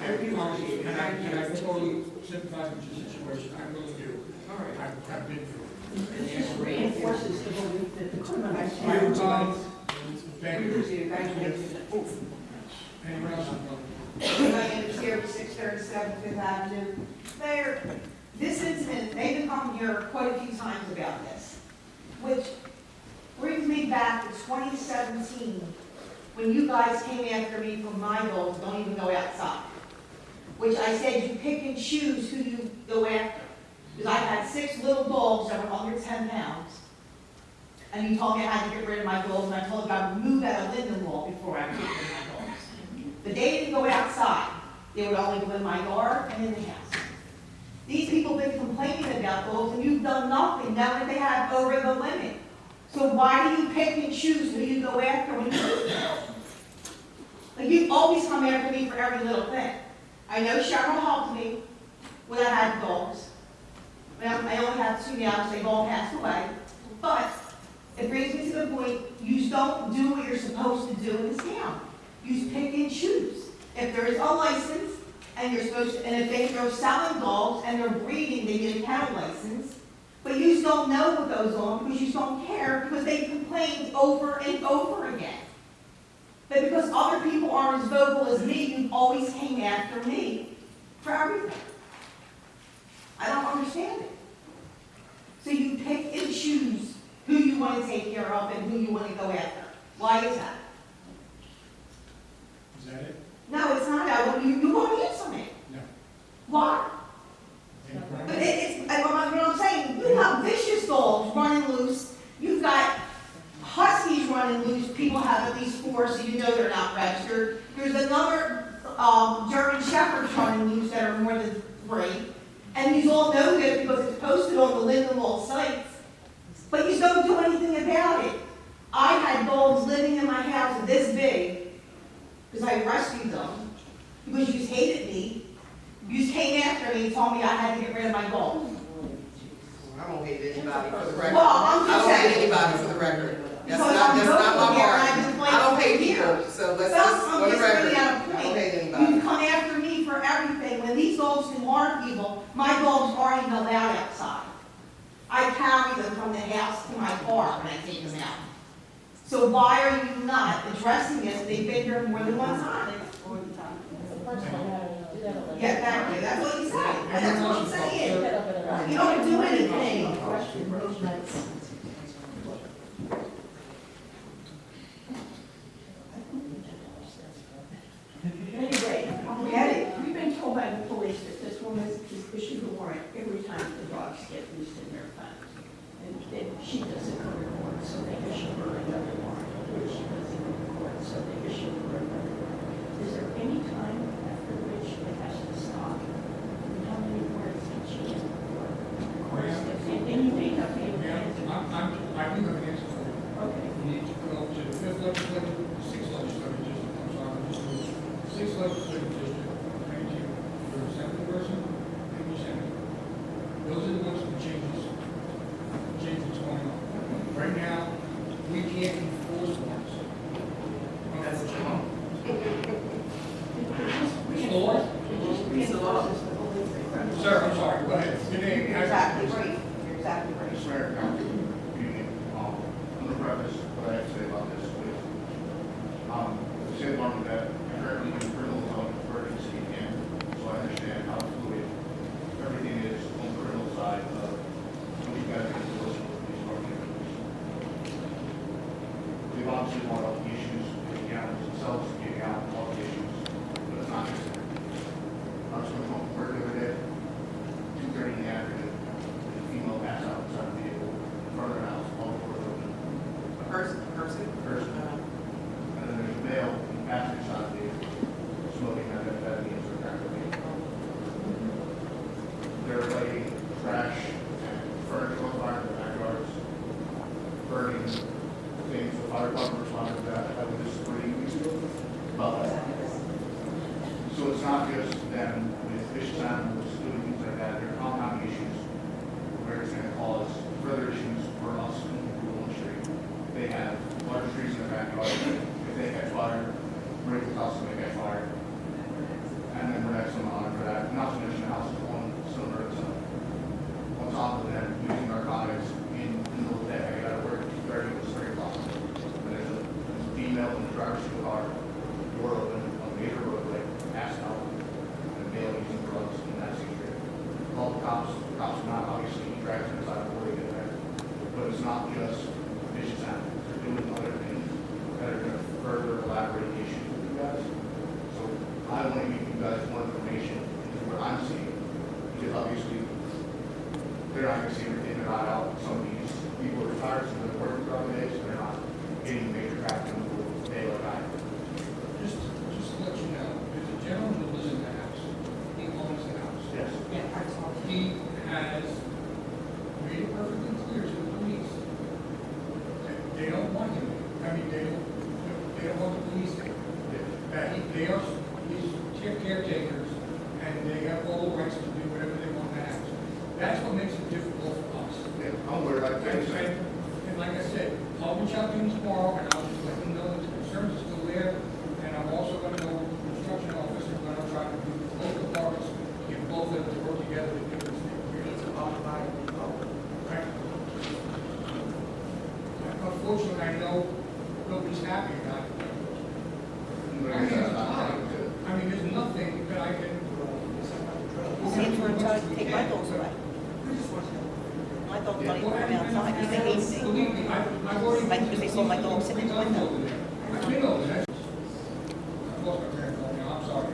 I appreciate it. And I totally sympathize with your situation. I really do. All right. I've been through it. Reinforces the belief that the criminal. Thank We you. appreciate it, thank you. Anyone else? Diane is here, 637 Fifth Avenue. Mayor, this incident, they've been coming here quite a few times about this, which brings me back to 2017, when you guys came after me for my dogs, don't even go outside. Which I said you pick and choose who you go after. Because I had 6 little dogs that were under 10 pounds. And you told me I had to get rid of my dogs, and I told you I would move out of Lindenwold before I could get rid of my dogs. But they didn't go outside. They would only go in my yard and in the house. These people have been complaining about dogs, and you've done nothing now that they have over the limit. So why do you pick and choose who you go after when you do that? Like, you always come after me for every little thing. I know Cheryl helped me when I had dogs. Well, I only have 2 now because they've all passed away. But It brings me to the point, you don't do what you're supposed to do in this town. You pick and choose. If there's a license, and you're supposed to, and if they're selling dogs and they're breeding, they need a kennel license, but you just don't know what goes on because you just don't care because they complained over and over again. But because other people aren't as vocal as me, you always came after me for everything. I don't understand it. So you pick and choose who you want to take care of and who you want to go after. Why is that? Is that it? No, it's not. You won't answer me. No. Why? But what I'm saying, you have vicious dogs running loose. You've got huskies running loose. People have at least 4, so you know they're not registered. There's another German shepherds running loose that are more than 3. And you all know this because it's posted on the Lindenwold sites. But you don't do anything about it. I had dogs living in my house this big because I rescued them because you hated me. You came after me and told me I had to get rid of my dog. I don't hate anybody for the record. Well, I'm I just don't hate saying. anybody for the record. That's Because not I'm my vocal here, and I've heart. been I don't hate fighting for people, years. so let's So just, I'm for the just record, bringing out a I don't point. hate anybody. You come after me for everything. When these dogs can harm people, my dogs aren't even allowed outside. I carry them from the house to my car when I take them out. So why are you not addressing this? They've been here more than one time. Yeah, thank you. That's what you said. That's what I'm saying. You don't do anything. Anyway, Get it? we've been told by the police that this woman is issued a warrant every time the dogs get loose in their fence. And then she doesn't go to court, so they issue her another warrant. And she doesn't go to court, so they issue her another warrant. Is there any time after which it has to stop? And how many warrants can she get for? And you may not be able to answer. I do have an answer for you. Okay. You need to go to the 5th legislature, 6th legislature district, I'm sorry, I'm just doing 6th legislature district, thank you, for a second person, and you send it. Those are the ones who change what's going on. Right now, we can't enforce warrants. That's the law. It's the law? It's the law. Sir, I'm sorry, go ahead. Your name. You're exactly right. You're exactly right. Mr. Mayor, Council, Union, I'm going to preface what I have to say about this with, the state department that I currently do criminal zone for emergency and so I understand how fluid everything is on the criminal side of what you guys can listen to these department. We've obviously brought up the issues with the animals themselves, getting out all the issues, but it's not just that. I was going home from work the other day, 2:30 in the afternoon, and a female passed out inside the vehicle in front of her house, all the doors open. A person? And then there's a male in the passenger side of the vehicle, smoking methamphetamine or crack cocaine. They're lighting trash and furniture on fire in the backyards, burning things. The fire department responded to that, I was just 3 weeks ago, about that. So it's not just them with vicious animals doing things like that, there are compound issues where it's going to cause further issues for us in the street. They have large trees in their backyard, if they catch fire, break the house when they catch fire. And then we're next on the honor for that, not to mention the house is on similar to on top of them using narcotics in the middle of the day. I got to work at 2:30, it was 3 o'clock. And there's a female in the driver's seat of the car, door open, on a major roadway, passed out, and a male using drugs in that secret. Call the cops are not obviously dragged to the side before they get there. But it's not just vicious animals, they're doing other things that are going to further elaborate the issue with you guys. So I want to give you guys more information into what I'm seeing, because obviously they're not going to see everything that I out. Some of these people are retired, some of them work throughout the day, so they're not getting major traffic on the day like I am. Just to let you know, there's a gentleman who lives in the house. He owns the house. Yes. He has made it perfectly clear to the police that they don't want him. They don't want the police there. That they are his caretakers, and they have all the rights to do whatever they want in the house. That's what makes it difficult for us. Yeah, I'm aware, like I said. And like I said, I'll reach out to him tomorrow, and I'll just let him know that the concerns are still there, and I'm also gonna know the construction officer, gonna try to do both departments, get both of them to work together to get this thing clear. Right? Unfortunately, I know nobody's happy about it. I mean, there's nothing that I can. See, for him trying to take my dogs away. My dog's not even coming outside, he's an evening. Believe me, I've already. Because they saw my dog sitting in the window. I've been over there. I've lost my train of thought now, I'm sorry.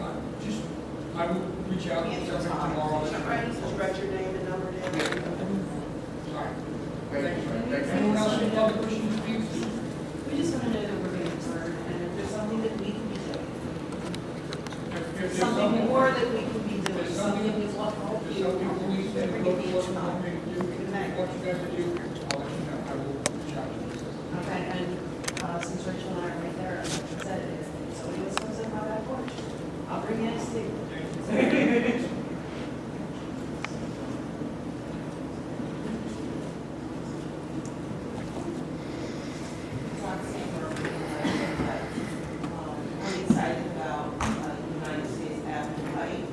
I will reach out to somebody tomorrow. Just write your name and number down. Sorry. Thank you. Anyone else in public wishing to speak? We just want to know that we're being heard, and if there's something that we can be doing, If there's something more that we can be doing, there's something we want to help There's you. something police that Bring go it to each what you time. want me to do, what you guys to do, I'll let you know. I will reach out to you. Okay, and since Rachel and I are right there, like I said, if somebody else comes in my back porch, I'll bring in a stick. I'm excited about United States Avenue Height.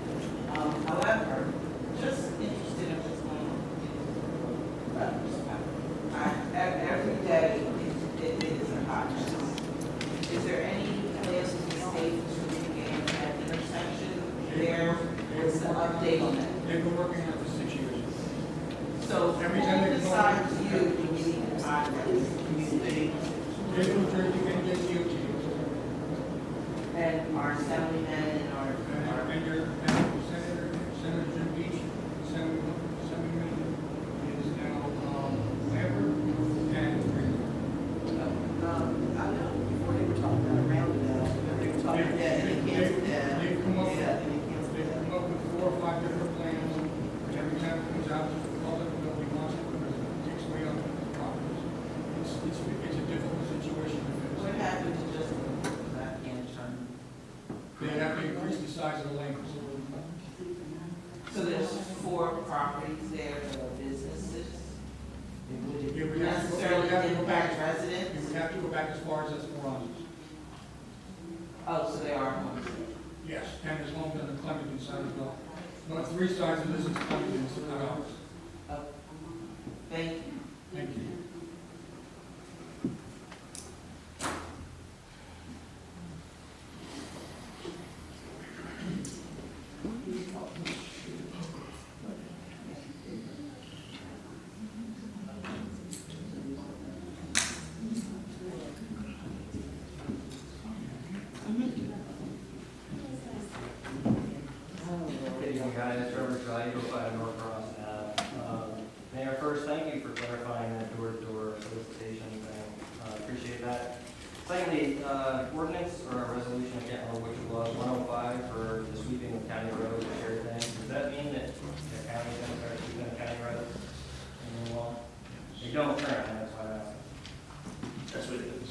However, just interested in what's going on. Every day, it is a hot mess. Is there any plans to be safe to regain that intersection there? What's the update on that? They've been working on it for 6 years. So Every time they who come decides over- you when you need to find that community? They're New Jersey and DOT. And our assemblymen and our And your Senator Jim Beach, Assemblyman is now Lambert and Green. I know, before they were talking about a roundabout, they were talking about that, and they canceled that. They've come up, Yeah, and they canceled they've that. come up with 4 or 5 different plans, and every time it comes out to the public, nobody wants it because it takes away on the properties. It's a difficult situation to fix. What happened to just that can't turn? They have to increase the size of the lanes. So there's 4 properties there that are businesses? Would Yeah, it we have to go- necessarily we have to go impact back. residents? You would have to go back as far as that's 4 houses. Oh, so there are homes there. Yes, and there's homes on the Clementon side as well. No, 3 sides of this is Clementon, it's not ours. Thank you. Thank you. Good evening, guys. Trevor Shiley, 5 North Cross Ave. Mayor, first, thank you for clarifying that door-to-door solicitation thing. Appreciate that. Secondly, ordinance or a resolution, I can't remember which it was, 105 for the sweeping of county roads and everything. Does that mean that the county's going to start sweeping the county roads in the law? They don't currently, that's why I asked. That's what it is.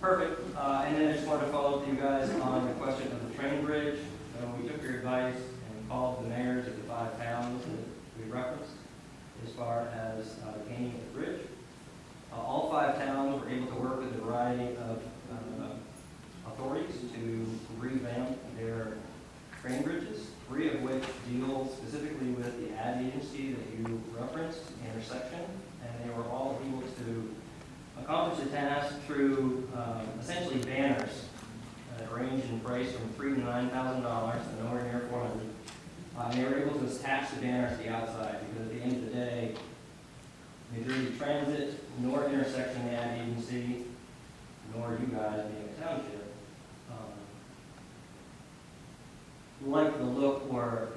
Perfect. And then I just wanted to follow up with you guys on the question of the train bridge. We took your advice and called the mayors of the 5 towns that we referenced as far as painting the bridge. All 5 towns were able to work with a variety of authorities to revamp their train bridges, 3 of which deal specifically with the ad agency that you referenced, intersection, and they were all able to accomplish the task through essentially banners that range in price from $3,000 to $9,000, so nowhere near $400. And they were able to attach the banners to the outside because at the end of the day, New Jersey Transit, nor intersection the ad agency, nor you guys being a township, like the look or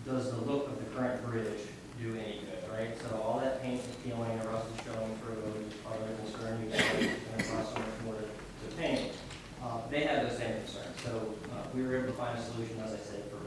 does the look of the current bridge do any good, right? So all that paint is peeling, the rust is showing through, is part of the concern. You said it's going to cost so much more to paint. They had those same concerns. So we were able to find a solution, as I said, for